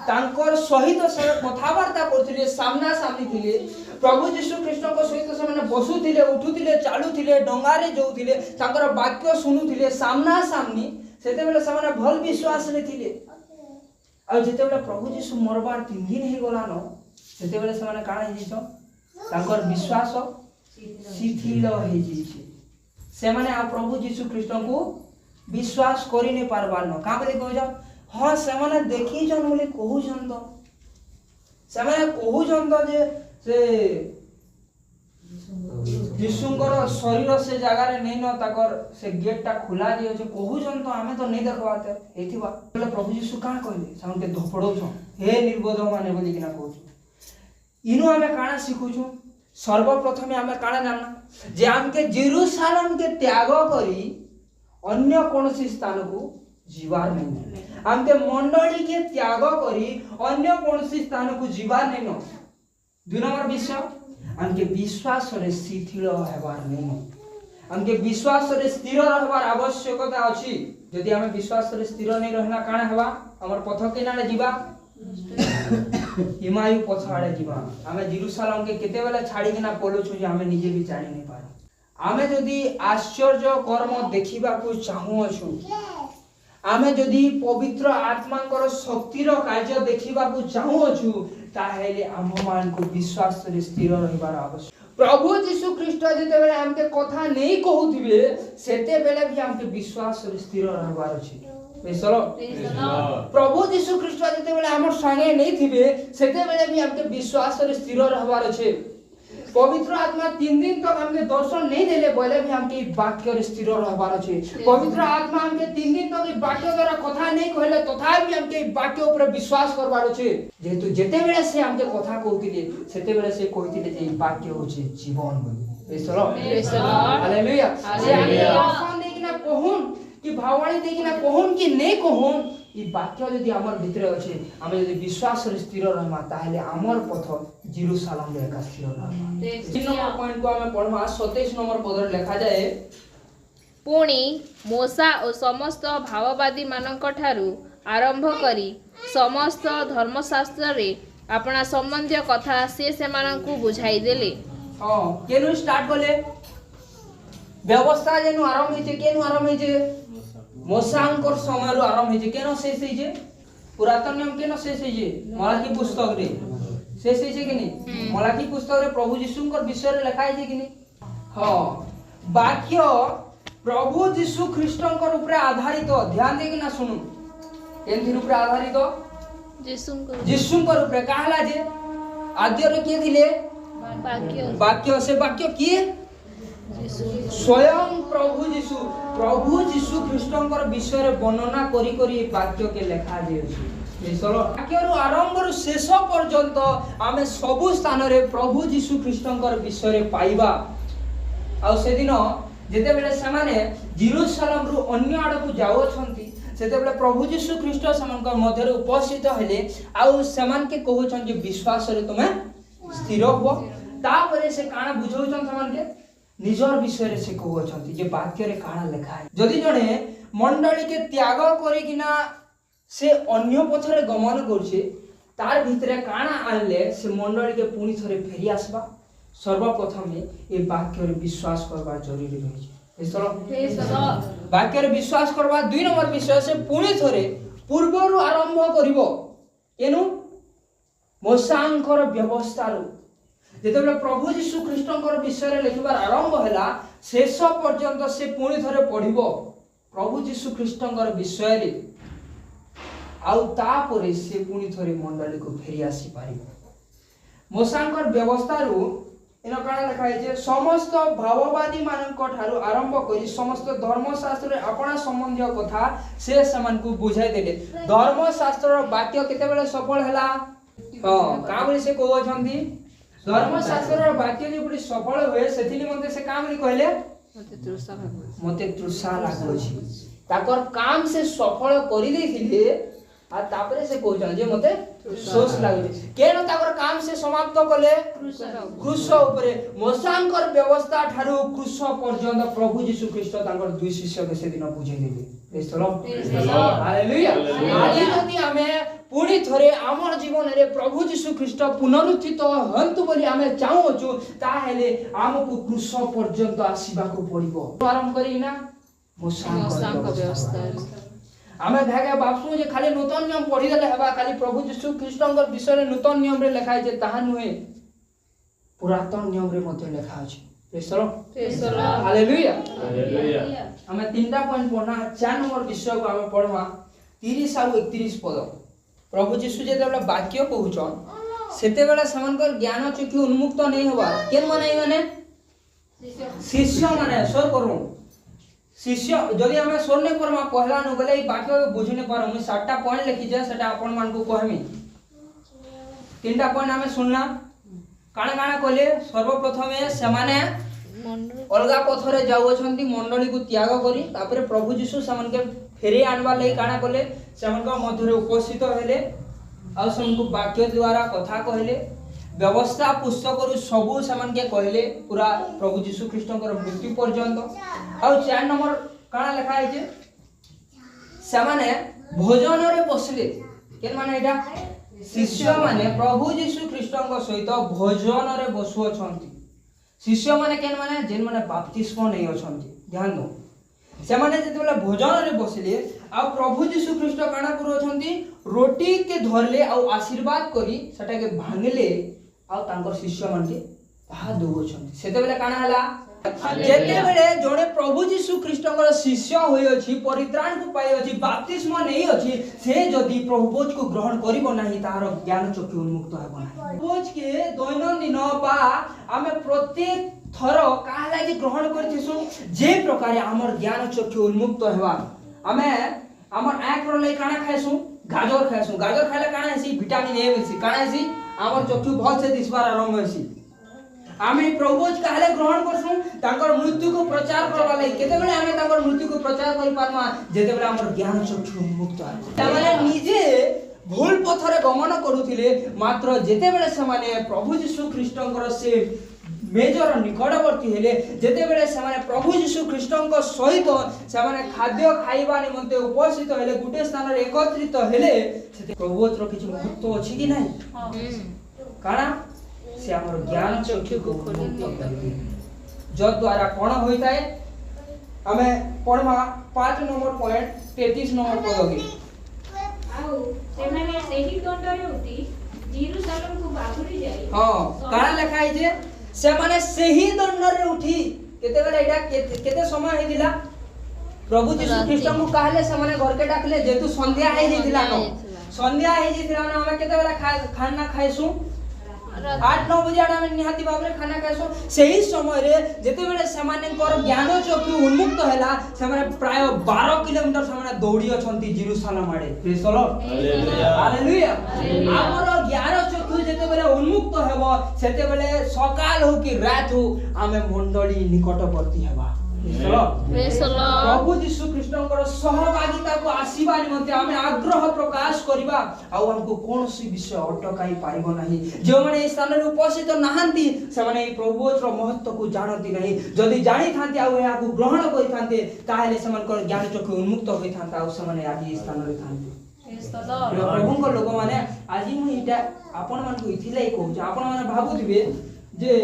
तांकर सहित से कथावार्ता करथिले, सामना सामनी थिले। प्रभु यीशु ख्रीष्ट को सहित से माने बसुथिले, उठुथिले, चालुथिले, डंगारे जोउथिले, तांकर वाक्य सुनुथिले सामना सामनी। सेतेबेले से माने भल विश्वास रे थिले। आ जेतेबेले प्रभु यीशु मरबार 3 दिन हे गलानो, सेतेबेले से माने काना हिजो तांकर विश्वास शिथिल हे जिछि। से माने आ प्रभु यीशु ख्रीष्ट को विश्वास करि नै पारबार न। का बोले कहौ जाओ, हां से माने देखि जन बोले कहू जन तो से माने कहू जन तो जे से यीशुंकर शरीर से जगह रे नै न ताकर से गेटटा खुला दियो जे कहू जन तो हमें तो नै देखबाते एथिबा। बोले प्रभु यीशु का कहले साउन के धपड़ौ छ, हे निर्बोध माने बोली किना कहू। इनु हमें काना सिखुछु? सर्वप्रथमे हमें काना जानना जे हमके जेरूशलेम के त्याग करी अन्य कौनसी स्थान को जीवार नहीं। हमके मंडली के त्याग करी अन्य कौनसी स्थान को जीवार नहीं। 2 नंबर विषय हमके विश्वास रे शिथिल हेबार नहीं। हमके विश्वास रे स्थिर रहबार आवश्यकता अछि। यदि हमें विश्वास रे स्थिर नहीं रहना काना हेबा? हमर पथ के नाले जीवा हिमायु पछाड़े जीवा। हमें जेरूशलेम के केते बेला छाड़ी के ना पलो छु जे हमें निजे भी जानि नहीं पारो। आमे जदि आश्चर्य कर्म देखिबा को चाहू अछु, आमे जदि पवित्र आत्मांकर शक्तिर कार्य देखिबा को चाहू अछु, ताहेले आम्हमान को विश्वास रे स्थिर रहिबार आवश्यक। प्रभु यीशु ख्रीष्ट जते बेले हमके कथा नहीं कहउथिबे सेते बेले भी हमके विश्वास रे स्थिर रहबार अछि। बेसलो प्रभु यीशु ख्रीष्ट जते बेले हमर संगे नहीं थिबे सेते बेले भी हमके विश्वास रे स्थिर रहबार अछि। पवित्र आत्मा 3 दिन तक हमके दर्शन नहीं देले बोले भी हमके वाक्य रे स्थिर रहबार अछि। पवित्र आत्मा हमके 3 दिन तक वाक्य द्वारा कथा नहीं कहले तथापि हमके वाक्य ऊपर विश्वास करबार अछि। जेतु जेते बेले से हमके कथा कहउतिले सेते बेले से कहितिले जे वाक्य होछि जीवन बोली। बेसलो हालेलुया। से हमके दर्शन देखिना कहून कि भाववाणी देखिना कहून कि नहीं कहून, ई वाक्य यदि हमर भितरे अछि, हम यदि विश्वास रे स्थिर रहमा ताहेले हमर पथ जेरूशलेम रे का स्थिर रहमा। 3 नंबर पॉइंट को हम पढमा 27 नंबर पदर लिखा जाए, पुणी मोसा और समस्त भाववादी मानक ठारू आरंभ करी समस्त धर्मशास्त्र रे अपना संबंधी कथा से मानकु बुझाई देले। हां केनु स्टार्ट कले व्यवस्था जेनु आरंभ हिचे, केनु आरंभ हिचे मोसांकर समय रो आरंभ हिचे, केनो शेष हिचे पुरातन नियम, केनो शेष हिचे मलाकी पुस्तक रे शेष हिचे कि नहीं? मलाकी पुस्तक रे प्रभु यीशुंकर विषय रे लिखा हिचे कि नहीं? हां वाक्य प्रभु यीशु ख्रीष्टंकर ऊपर आधारित। ध्यान दे कि ना सुनु, केनथि ऊपर आधारित? यीशुंकर ऊपर। कहला जे आद्य रे के थिले वाक्य। से वाक्य किए? स्वयं प्रभु यीशु ख्रीष्टंकर विषय रे वर्णना करी करी वाक्य के लिखा जे अछि। बेसलो वाक्य रो आरंभ रो शेष पर्यंत आमे सब स्थान रे प्रभु यीशु ख्रीष्टंकर विषय रे पाइबा। आ से दिन जेते बेले समाने जेरूशलेम रो अन्य आड़ को जाउ छंती, सेते बेले प्रभु यीशु ख्रीष्ट समानकर मध्य रे उपस्थित हेले आ समान के कहउ छन जे विश्वास रे तुमे स्थिर हो। तापरे से काना बुझौ छन समान के निजर विषय रे से कहउ छंती जे वाक्य रे काना लिखा है। जदि जणे मंडली के त्याग करी किना से अन्य पथरे गमन करछे, तार भितरे काना आनले से मंडली के पुनी थरे फेरी आसबा सर्वप्रथम ये वाक्य विश्वास करवा जरूरी रही Praise the Lord. वाक्य विश्वास करवा 2 नंबर विषय से पुणी थरे पूर्वर आरंभ करिवो केनु मोसांकर व्यवस्था जेतेबेले प्रभु यीशु ख्रीष्टंकर विषय रे लिखिबार आरंभ हैला शेष पर्यंत से पुणी थरे पढिबो प्रभु यीशु ख्रीष्टंकर विषय रे आउ तापरे से पुणी थरे मंडली को फेरी आसी पारिबो मोसांकर व्यवस्था इन काण लिखा है समस्त भाववादी मानक ठारू आरंभ करी समस्त धर्मशास्त्र अपना संबंधी कथा से समान को बुझाई देले धर्मशास्त्र वाक्य केतेबेले सफल हैला का बोली से कहउछंती धर्मशास्त्र वाक्य जे बड़ी सफल होए सेथिली मते से का बोली कहले मते तृषा लागोछि ताकर काम से सफल करी देथिले आ तापरे से कहउछन जे मते सोच लागोछि केनो ताकर काम से समाप्त कले क्रूस ऊपरे मोसांकर व्यवस्था ठारू क्रूस पर्यंत प्रभु यीशु ख्रीष्ट ताकर दुई शिष्य के से दिन बुझाई देले प्रेज द लॉर्ड हालेलुया आज यदि हमें पुणी थरे आमर जीवन रे प्रभु यीशु ख्रीष्ट पुनरुत्थित हंतु बोली हमें चाहूछु ताहेले हमकु क्रूस पर्यंत आसीबा को पड़िबो आरंभ करिना मोसांकर व्यवस्था आमे भागे बापसु जे खाली नूतन नियम पढ़ी देले हेबा खाली प्रभु यीशु ख्रीष्टंकर विषय रे नूतन नियम रे लिखा है जे ताहा नुहे पुरातन नियम रे मध्ये लिखा अछि praise the lord hallelujah hallelujah हमें 3टा पॉइंट पढ़ना 4 नंबर विषय को हमें पढ़वा 30 और 31 पद प्रभु यीशु जे देला वाक्य कहउछन सेते बेला समानकर ज्ञान चक्षु उन्मुक्त नहीं होबा केन माने शिष्य माने स्वर करू शिष्य जदि हमें स्वर नहीं करमा पहला नु गले ई वाक्य बुझि नहीं पारो मैं 7टा पॉइंट लिखि जे सेटा अपन मान को कहमी 3टा पॉइंट हमें सुनना काना काना कहले सर्वप्रथम से माने अलगा पथरे जाउछंती मंडली को त्याग करी तापरे प्रभु यीशु समान के फेरी आनबा लई काना कहले समान का मध्य उपस्थित हेले आ समान वाक्य द्वारा कथा कहले व्यवस्था पुस्तक सबू समान के कहले पूरा प्रभु यीशु ख्रीष्टंकर मृत्यु पर्यंत आ 4 नंबर काना लिखा है जे समाने भोजन रे बसले केन माने एटा शिष्य माने प्रभु यीशु ख्रीष्टंक सहित भोजन रे बसु अछंती शिष्य माने केन माने जेन माने बपतिस्म नै अछंती ध्यान दो से माने जेतेबेला भोजन रे बसले आ प्रभु यीशु ख्रीष्ट काना करू अछंती रोटी के धरले आ आशीर्वाद करी सेटा के भांगले आ तांकर शिष्य मान के ताहा दो अछंती सेतेबेला काना हला जेतेबेले जोने प्रभु यीशु ख्रीष्टंकर शिष्य होय अछि परित्राण को पाई अछि बपतिस्म नै अछि से जदि प्रभु भोज को ग्रहण करिवो नाही तार ज्ञान चक्षु उन्मुक्त हेबो नाही भोज के दैनंदिन बा आमे प्रत्येक थर काहा लागि ग्रहण करथिसु जे प्रकार हमर ज्ञान चक्षु उन्मुक्त हेबा आमे हमर आंख रो लई काना खाइसु गाजर खाइले काना हेसी विटामिन ए मिलसी काना हेसी हमर चक्षु भल से दिसबार आरंभ हेसी आमे प्रभुज काहले ग्रहण करसु तांकर मृत्यु को प्रचार करबा लई केतेबेले आमे तांकर मृत्यु को प्रचार करि पारमा जेतेबेले हमर ज्ञान चक्षु उन्मुक्त आछि तामाने निजे भूल पथरे गमन करूथिले मात्र जेतेबेले समाने प्रभु यीशु ख्रीष्टंकर से मेजर निकटवर्ती हेले जेतेबेले समाने प्रभु यीशु ख्रीष्टंक सहित समाने खाद्य खाइबा निमंते उपस्थित हेले गुटे स्थान रे एकत्रित हेले सेते प्रभुतर किछ महत्व अछि कि नाही काना से हमर ज्ञान चक्षु को उन्मुक्त करबी जो द्वारा कोन होइताय हमें पढ़वा 5 नंबर पॉइंट 33 नंबर पद के आउ से माने सेही दंडरे उठी जेरूशलेम को बागुरी जाई हां काना लिखा है जे से माने सेही दंडरे उठी केते बेला एटा केते समय हेदिला प्रभु यीशु ख्रीष्ट को कहले से माने घर के डाकले जेतु संध्या हे जेतिला न संध्या हे जेतिला न हम केते बेला खाना खाइसु 8-9 बजे आडा में निहाती बाबरे खाना खाइसु सेही समय रे जेते बेले सामान्य कर ज्ञान चक्षु उन्मुक्त हैला सामान्य प्राय 12 किलोमीटर सामान्य दौड़ी अछंती Jerusalem Ade praise the lord hallelujah हमर ज्ञान चक्षु जेते बेले उन्मुक्त हेबो सेते बेले सकाल हो कि रात हो आमे मंडली निकटवर्ती हेबा प्रेज द लॉर्ड प्रभु यीशु ख्रीष्टंकर सहभागिता को आसीबा निमंते आमे आग्रह प्रकाश करिबा आ हमको कोनोसी विषय अटकाई पाइबो नाही जो माने इस स्थान रे उपस्थित नाहंती से माने प्रभुर महत्व को जानती नहीं जदि जानि थांती आ या को ग्रहण करि थांते ताहेले समनकर ज्ञान चक्षु उन्मुक्त होई थांता आ समय आज इस स्थान रे थांती प्रेज द लॉर्ड प्रभु को लोक माने आज मु इटा आपन मन को इथिलाई कहू आपन माने भाबुथिबे जे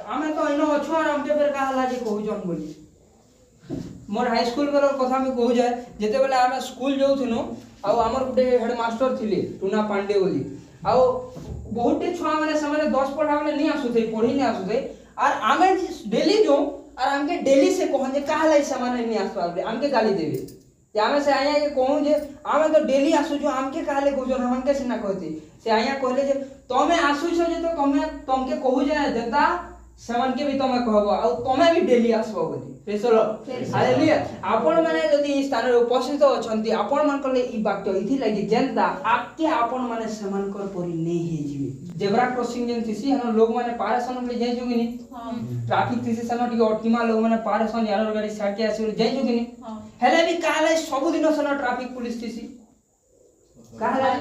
आमे तो इनो अछु और हमके फेर का हला जे कहउजन बोली मोर हाई स्कूल बेलर कथा में कहू जाए जेते बेले आमे स्कूल जाउथिनु आ हमर गुटे हेडमास्टर थिले टूना पांडे बोली आ बहुते छुआ माने समाने 10 पढ़ा माने नहीं आसुथे पढ़ी नहीं आसुथे और आमे डेली जो और हमके डेली से कहन जे का हला समाने नहीं आसु हमके गाली देबे जे आमे से आया के कहू जे आमे तो डेली आसु जो हमके काले कहजो हमके सिना कहते से आया कहले जे तमे आसु छ जे तो तमके कहू जे देता समान के भी तमे कहबो आ तमे भी डेली आसबो बोली प्रेसलो हालेलुया आपण माने जदी ई स्थान रे उपस्थित अछंती आपण मान कले ई वाक्य इथि लागि जनता आके आपण माने समान कर परि नै हे जिवे जेब्रा क्रॉसिंग जेन थिसी हन लोग माने पारसन ले जाय जोगिनी ट्रैफिक थिसी सन टिके ऑप्टिमा लोग माने पारसन यार गाड़ी साइड के आसी जाय जोगिनी हेले भी काले सब दिन सन ट्रैफिक पुलिस थिसी काला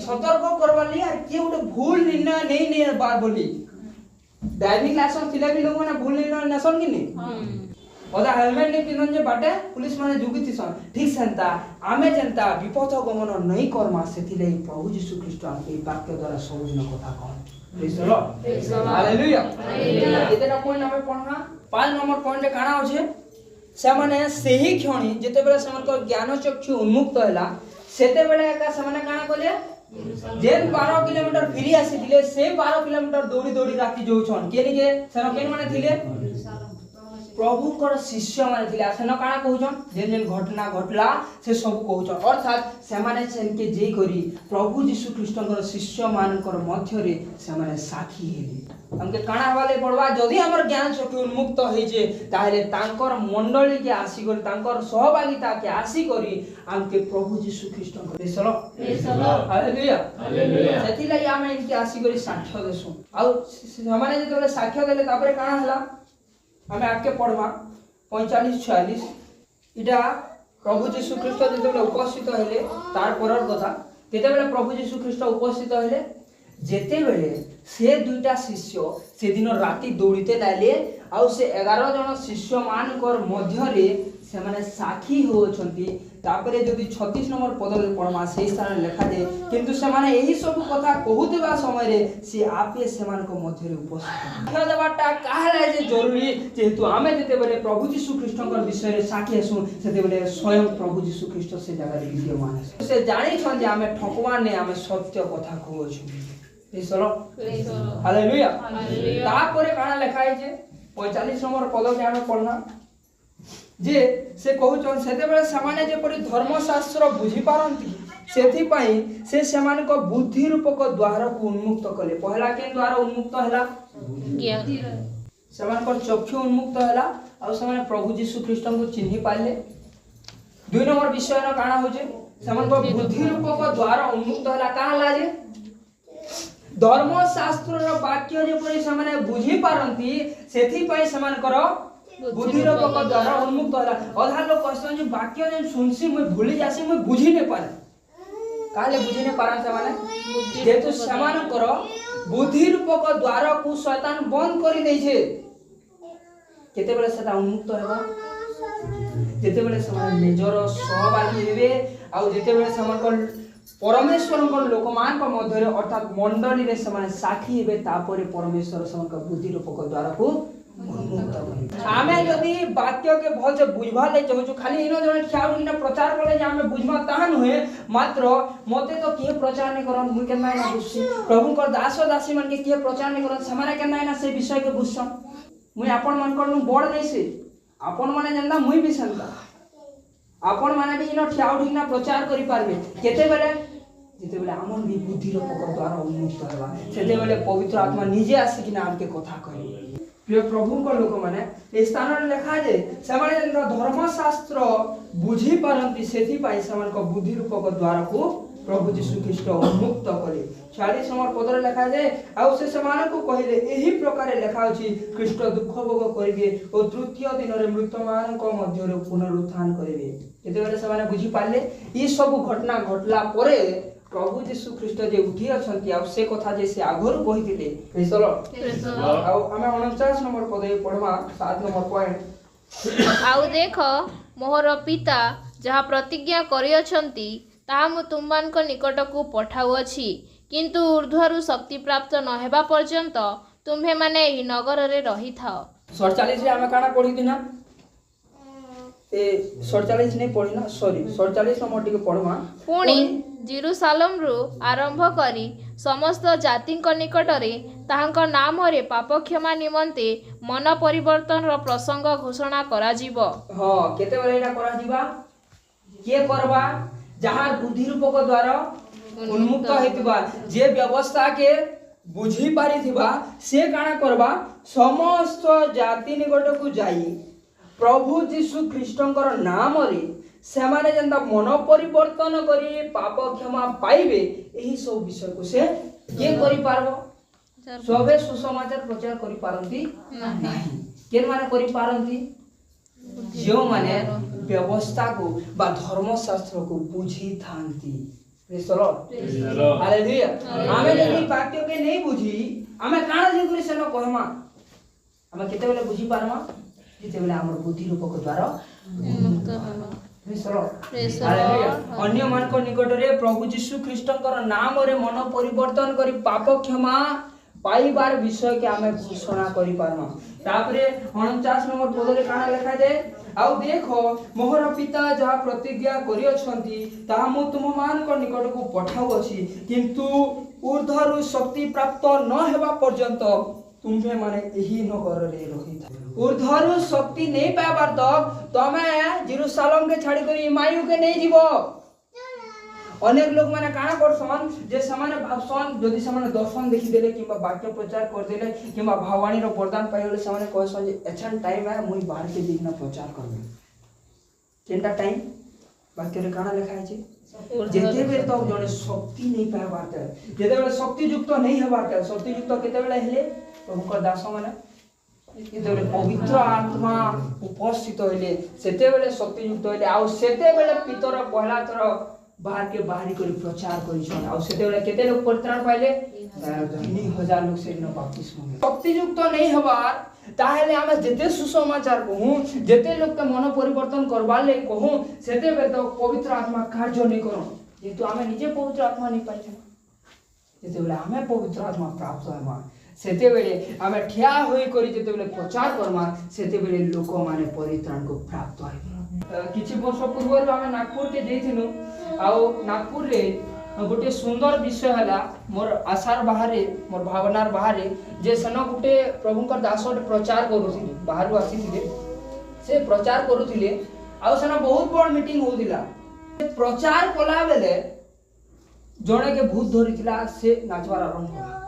सतर्क करबा लिया के उडे भूल निर्णय नै बार बोली ड्राइविंग लाइसेंस थिले भी लोग माने भूल निर्णय नसन कि नहीं ओदा हेलमेट नै पिनन जे बाटे पुलिस माने जुगिति सन ठीक सेंता आमे जनता विपथ गमन नै कर्मा सेथिले प्रभु यीशु ख्रीष्ट आके वाक्य द्वारा सब दिन कथा कहन प्रेज द लॉर्ड हालेलुया एतेटा पॉइंट हमें पढ़ना 5 नंबर पॉइंट काना होछे से माने सेही क्षणी जेते बेले समन को ज्ञान चक्षु उन्मुक्त होला सेते बेले एका समाने काना कले जेन 12 किलोमीटर फिरी आसीथिले से 12 किलोमीटर दौड़ी दौड़ी राखी जोछन केनि के सेन केन माने थिले प्रभु कर शिष्य माने थिले सेन काना कहउछन जेन जेन घटना घटला से सब कहउछन अर्थात से माने सेन के जे करी प्रभु यीशु ख्रीष्टकर शिष्य मानकर मध्य रे से माने साक्षी हेली हमके काना हवाले पड़वा जदी हमर ज्ञान चक्षु उन्मुक्त होई जे ताहले तांकर मंडली के आसी कर तांकर सहभागिता के आसी करी हमके प्रभु यीशु ख्रीष्टकर देसलो हालेलुया हालेलुया सेति लागि आमे इनके आसी करी साक्ष्य देसु आ हमने जेतले साक्ष्य देले तापरे काना हला हमें आके पढ़वा 45 46 इटा प्रभु यीशु ख्रीष्ट जेतले उपस्थित हेले तार परर कथा तेतेबेले प्रभु यीशु ख्रीष्ट उपस्थित हेले जेते बेले से दुईटा शिष्य से दिन राति दौड़ीते लाइले आ से 11 जन शिष्य मानकर मध्य रे से माने साक्षी होछंती तापरे जदी 36 नंबर पद रे पढ़मा से स्थान लिखा दे किंतु से माने एही सब कथा कहउतेबा समय रे से आपे से मान को मध्य रे उपस्थित क्या देबाटा काहला जे जरूरी जेतु आमे जेते बेले प्रभु यीशु ख्रीष्टकर विषय रे साक्षी हेसु सेते बेले स्वयं प्रभु यीशु ख्रीष्ट से जगह रे विद्यमान है से जानि छन जे आमे ठकवा ने आमे सत्य कथा कहउछु प्रेसलो हालेलुया तापरे काना लिखा है जे 45 नंबर पद के आमे पढ़ना जे से कहउछन सेते बेले सामान्य जे परि धर्मशास्त्र बुझी पारंती सेथि पई से समान को बुद्धि रूपक द्वार को उन्मुक्त कले पहला के द्वार उन्मुक्त हला ज्ञान समान को चक्षु उन्मुक्त हला और समान प्रभु यीशु ख्रीष्ट को चिन्हि पाले 2 नंबर विषय न काना होजे समान को बुद्धि रूपक द्वार उन्मुक्त हला का हला जे धर्मशास्त्र रो वाक्य जे परि समान बुझी पारंती सेथि पई समान करो बुद्धि रूपक द्वारा उन्मुक्त होला अधा लोग कहसन जे वाक्य जे सुनसी मैं भूली जासी मैं बुझी नै पारे काले बुझी नै पारन से माने जेतु समान करो बुद्धि रूपक द्वार को शैतान बंद करि दै छे केते बेले सेटा उन्मुक्त हेबा जेते बेले समान निजर सहभागी हेबे आ जेते बेले समान को परमेश्वर को लोकमान को मध्य रे अर्थात मंडली रे समान साक्षी हेबे तापरे परमेश्वर समान को बुद्धि रूपक द्वार को आमे जदी वाक्य के भल से बुझबा ले चाहू खाली इनो जने ख्याल किना प्रचार करले जे आमे बुझबा ताहन होए मात्र मते तो के प्रचार नै करन मुई के नै ना बुझसी प्रभु कर दास दासी मन के प्रचार नै करन समाने के नै ना से विषय के बुझसन मुई आपन मन करनु बड़ नै से आपन माने जनदा मुई भी संता आपन माने भी इनो ख्याल किना प्रचार करि पारबे केते बेले जेते बेले हमन भी बुद्धि रूपक द्वारा उन्मुक्त होबा सेते बेले पवित्र आत्मा निजे आसी किना हमके कथा कहि प्रिय प्रभु को लोक माने ए स्थान रे लिखा जे समान धर्मशास्त्र बुझी पारंती सेथि पाई समान को बुद्धि रूपक द्वारा को प्रभु यीशु ख्रीष्ट उन्मुक्त करे 40 नंबर पद रे लिखा जे आ से समान को कहिले एही प्रकार लिखा अछि ख्रीष्ट दुख भोग करिवे और तृतीय दिन रे मृतमान को मध्य रे पुनरुत्थान करिवे एते बेले समान बुझी पाले ई सब घटना घटला परे प्रभु यीशु ख्रीष्ट जे उठी अछंती आ से कथा जे से आगरु कहिथिले प्रेसलो आ हमें 49 नंबर पदे पढ़वा 7 नंबर पॉइंट आउ देख मोहर पिता जहा प्रतिज्ञा करि अछंती ता मु तुममान को निकट को पठाउ अछि किंतु ऊर्ध्वरु शक्ति प्राप्त न हेबा पर्यंत तुम्हें माने एही नगर रे रही थाओ। 47 रे आमे काना पढी दिना ए 47 नहीं पढी ना सॉरी 47 नंबर टिके पढमा पुणी जेरुसालेम रु आरंभ करी समस्त जाति निकटरे ताहांक नाम रे पाप क्षमा निमंते मन परिवर्तन रो प्रसंग घोषणा करा जीवो। हां केते बेले एटा करा जीवा के करबा जहार बुद्धि रूपक द्वारा उन्मुक्त हेतिबा जे व्यवस्था के बुझी पारी थिबा से काना करबा समस्त जाति निकट को जाई प्रभु जीशु ख्रीष्टंकर नाम रे सेमाने जंदा मन परिवर्तन करी पाप क्षमा पाइबे एही सब विषय को से के करि पारबो सबे सुसमाचार प्रचार करि पारंती नाही केन माने करि पारंती जो माने व्यवस्था को बा धर्मशास्त्र को बुझी थांती प्रेज द लॉर्ड हालेलुया आमे जदी वाक्य के नहीं बुझी आमे काना जे करि सेनो कहमा आमे केते बेले बुझी पारमा जेते बेले हमर बुद्धि रूपक द्वारा मुक्त हबो। प्रेज द लॉर्ड हालेलुया अन्य मान को निकट रे प्रभु यीशु ख्रीष्टंकर नाम रे मन परिवर्तन करी पाप क्षमा पाइबार विषय के आमे घोषणा करि पारमा तापरे 49 नंबर पद रे काना लिखा जाय आउ देखो मोहर पिता जहा प्रतिज्ञा करि अछंती ता मु तुम मान को निकट को पठाउ अछि किंतु ऊर्ध्वरु शक्ति प्राप्त न हेबा पर्यंत तुम्हे माने एही नगर रे रही था ऊर्ध्वरु शक्ति नहीं पाबार तक तमे जेरूशलेम के छाड़ी करी इमायु के नहीं जीवो। अनेक लोग माने काना करसन जे समान भावसन जदि समान दर्शन देखि देले किबा वाक्य प्रचार कर देले किबा भगवानी रो वरदान पाइले समान कहसन जे एछन टाइम है मुई बाहर के दिखना प्रचार करबे केनटा टाइम वाक्य रे काना लिखा है जेते बेर तक जने शक्ति नहीं पाइबार त जेते बेले शक्ति युक्त नहीं हेबार त शक्ति युक्त केते बेले हेले प्रभु को दास माने केते बेले पवित्र आत्मा उपस्थित होइले सेते बेले शक्ति युक्त होइले आ सेते बेले पितर पहला थर बाहर के बाहरी करी प्रचार करी छन आ सेते बेले केते लोग परित्राण पाइले 3000 लोग से न बपतिस्मा शक्ति युक्त नहीं हबार ताहेले आमे जेते सुसमाचार कहूं जेते लोग के मन परिवर्तन करबार ले कहूं सेते बेले तो पवित्र आत्मा कार्य नहीं करो जेतु आमे निजे पवित्र आत्मा नहीं पाइ छ जेते बेले आमे पवित्र आत्मा प्राप्त होमा सेते बेले आमे ठिया होई करी जेते बेले प्रचार करमा सेते बेले लोक माने परित्राण को प्राप्त होय किछि वर्ष पूर्व आमे नागपुर के जइथिनु आउ नागपुर रे गोटे सुंदर विषय हला मोर आशार बाहरे मोर भावनार बाहरे जे सन गोटे प्रभुकर दास प्रचार करूथिले बाहरु आसीथिले से प्रचार करूथिले आउ सन बहुत बड़ मीटिंग होउतिला प्रचार कला बेले जणे के भूत धरितिला से नाचवार आरंभ होला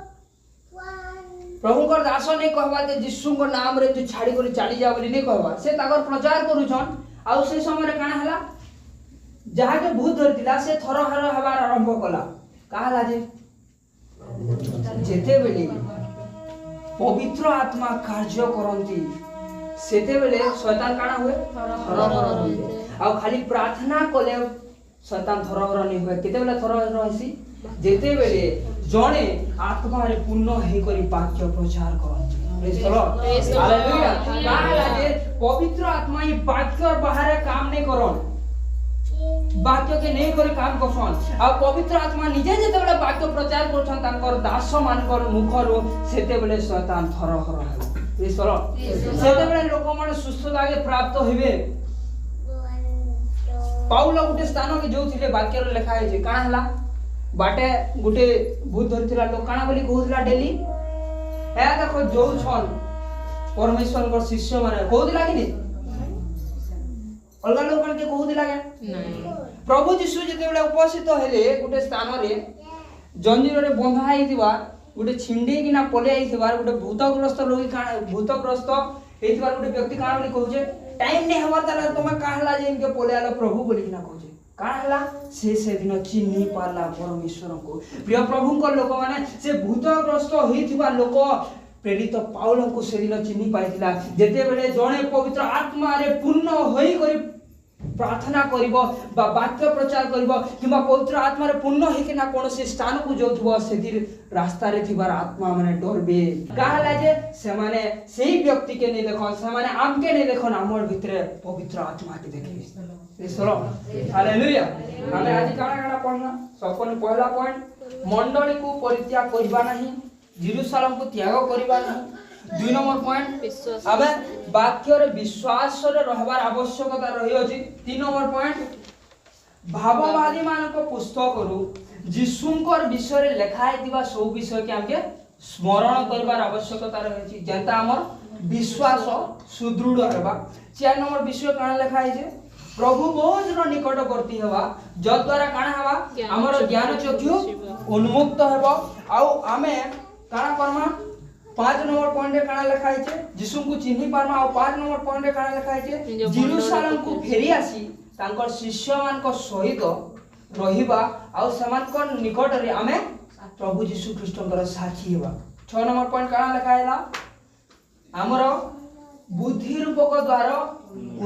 प्रभुकर दास ने कहबा जे यीशु को नाम रे तू छाड़ी कर चली जा बोली ने कहबा से ताकर प्रचार करूछन आउ से समय रे काना हला जहा के भूत धरितिला से थरहर हबार आरंभ कला कहला जे जेते बेले पवित्र आत्मा कार्य करंती सेते बेले शैतान काना हुए थरहर होते आ खाली प्रार्थना कले शैतान थरहर नहीं हुए केते बेले थरहर होसी जेते बेले जणे आत्मा रे पूर्ण हे करी वाक्य प्रचार करंती प्रेज द लॉर्ड हालेलुया कहला जे पवित्र आत्मा ई वाक्य बाहर काम नहीं करन वाक्य के नहीं करे काम करछन आ पवित्र आत्मा निजे जेते बेले वाक्य प्रचार करछन तांकर दास मानकर मुखरो सेते बेले शैतान थरहर है प्रेज द लॉर्ड सेते बेले लोक माने सुस्थता के प्राप्त होइबे पाउल गुटे स्थान के जो थिले वाक्य रे लिखा है जे काना हला बाटे गुटे भूत धरिथिला लोक काना बोली कहउथिला डेली ए देखो जो छन परमेश्वर को शिष्य माने कहउथिला कि नहीं अलगा लोग के कहउथिला के नहीं प्रभु यीशु जेते बेले उपस्थित हेले गुटे स्थान रे जंजीर रे बंधा हेतिबा गुटे छिंडी कि ना पले आइथिबा गुटे भूतग्रस्त लोग काना भूतग्रस्त हेतिबा गुटे व्यक्ति काना बोली कहउजे टाइम नहीं हवा तला तुम कहला जे इनके पले आलो प्रभु बोली ना कहउजे काना हला से दिन चिन्ही पारला परमेश्वर को प्रिय प्रभु को लोक माने से भूतग्रस्त हेतिबा लोक प्रेरित पाउल को से दिन चिन्ही पाइथिला जेते बेले जणे पवित्र आत्मा रे पूर्ण होई करी प्रार्थना करिवो बा वाक्य प्रचार करिवो किबा पवित्र आत्मा रे पूर्ण हे कि ना कोनोसी स्थान को जोथबो सेतिर रास्ता रे थिबार आत्मा माने डरबे कहला जे से माने सेही व्यक्ति के नहीं देखो से माने आम के नहीं देखो हमर भितरे पवित्र आत्मा के देखि प्रेसलो हालेलुया हमें आज काना काना पढ़ना सबने पहला पॉइंट मंडली को परित्याग करबा नहीं जेरूशलेम को त्याग करिबा नहीं। 2 नंबर पॉइंट विश्वास आबे वाक्य रे विश्वास रे रहबार आवश्यकता रही अछि। 3 नंबर पॉइंट भाववादी मानक पुस्तक रु जीशुंकर विषय रे लिखा हेतिबा सब विषय के हमके स्मरण करिबार आवश्यकता रही अछि जेंता हमर विश्वास सुदृढ़ हेबा। 4 नंबर विषय काना लिखा है जे प्रभु बहुत निकटवर्ती हेबा जद्वारा काना हेबा हमर ज्ञान चक्षु उन्मुक्त हेबा आउ आमे काना करमा। 5 नंबर पॉइंट रे काना लिखा है जे यीशु को चिन्हि पारमा आउ 5 नंबर पॉइंट रे काना लिखा है जे जेरूशलेम को फेरी आसी तांकर शिष्य मान को सहित रहिबा आउ समान को निकट रे आमे प्रभु यीशु ख्रीष्टकर साक्षी हेबा। 6 नंबर पॉइंट काना लिखा हैला हमर बुद्धि रूपक द्वार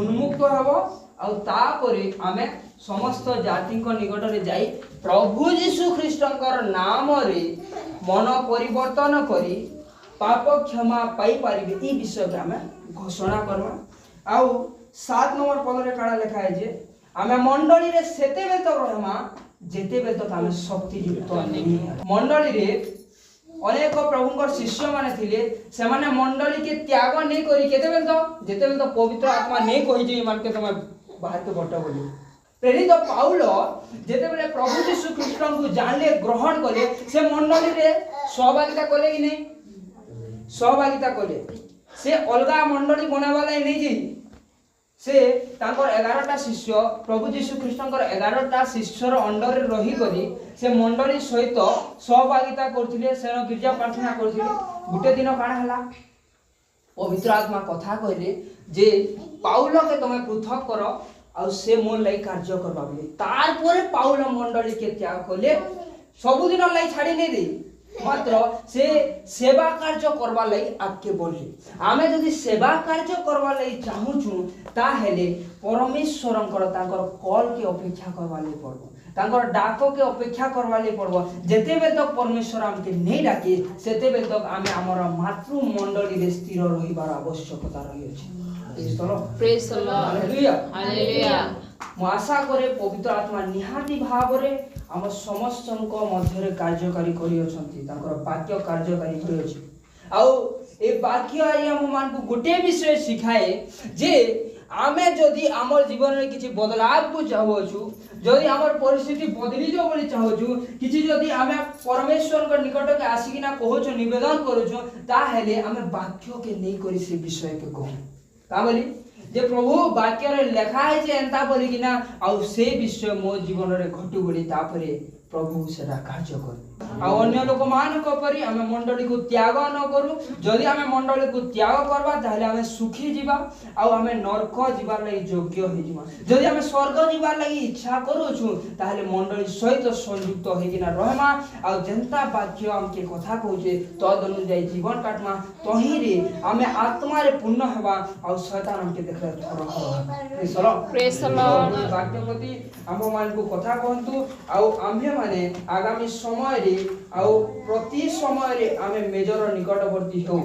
उन्मुक्त हेबो आउ तापरे आमे समस्त जाति को निकट रे जाई प्रभु यीशु ख्रीष्टकर नाम रे मन परिवर्तन करी पाप क्षमा पाई पारिबे ई विषय के आमे घोषणा करबा। आउ 7 नंबर पद रे काना लिखा है जे आमे मंडली रे सेते बेल तक रहमा जेते बेल तक आमे शक्ति युक्त नहीं। मंडली रे अनेक प्रभुंकर शिष्य माने थिले से माने मंडली के त्याग नहीं करी केते बेल तो जेते बेल तो पवित्र आत्मा नहीं कहि जे मान के तमे बाहर के बट बोली। प्रेरित पाउल जेते बेले प्रभु यीशु ख्रीष्ट को जानले ग्रहण कले से मंडली रे सहभागिता कले कि नहीं सहभागिता कले से अलगा मंडली बनावा लाई नहीं जी से तांकर 11टा शिष्य प्रभु यीशु ख्रीष्टकर 11टा शिष्यर अंडर रे रही करी से मंडली सहित सहभागिता करथिले सेन गिरजा प्रार्थना करथिले। गुटे दिन काना हला पवित्र आत्मा कथा कहले जे पाउल के तमे पृथक कर आ से मोर लाई कार्य करबा बोली। तार परे पाउल मंडली के त्याग कले सब दिन लाई छाड़ी नै दे मात्र से सेवा कार्य करबा लाई आके बोली। आमे जदि सेवा कार्य करबा लाई चाहूछु ता हेले परमेश्वरंकर तांकर कॉल के अपेक्षा करबा लाई पड़बो तांकर डाको के अपेक्षा करबा लाई पड़बो। जेते बेल तक परमेश्वर हमके नहीं डाके सेते बेल तक आमे हमर मातृ मंडली रे स्थिर रहिबार आवश्यकता रही अछि। Praise the lord hallelujah hallelujah. मु आशा करे पवित्र आत्मा निहाती भाव रे हम समस्त को मध्य रे कार्यकारी करी अछंती तांकर वाक्य कार्यकारी होय अछि। आउ ए वाक्य आई हम मान को गोटे विषय सिखाए जे आमे जदि हमर जीवन रे किछि बदलाव को चाहू छु जदि हमर परिस्थिति बदली जो बोली चाहू छु किछि जदि आमे परमेश्वर के निकट के आसीकिना कहू छु निवेदन करू छु ता हेले आमे वाक्य के नहीं करी से विषय के कहू का बोली जे प्रभु वाक्य रे लिखा है जे एंता बोली कि ना आ से विषय मो जीवन रे घटू बोली तापरे प्रभु सेरा कार्य कर आ अन्य लोक मान को परी हमें मंडली को त्याग न करू। जदि हमें मंडली को त्याग करबा ताले हमें सुखी जीवा आ हमें नरक जीवा लई योग्य हे जीवा। जदि हमें स्वर्ग जीवा लई इच्छा करू छु ताले मंडली सहित संयुक्त हे कि ना रहमा आ जनता वाक्य हमके कथा कहूजे तद अनुसार जीवन काटमा तही रे हमें आत्मा रे पूर्ण हेबा आ शैतान हमके देखले थर प्रेज द लॉर्ड वाक्य प्रति हम मान को कथा कहंतु आ आम्हे माने आगामी समय रे आउ प्रति समय रे आमे मेजर निकटवर्ती हो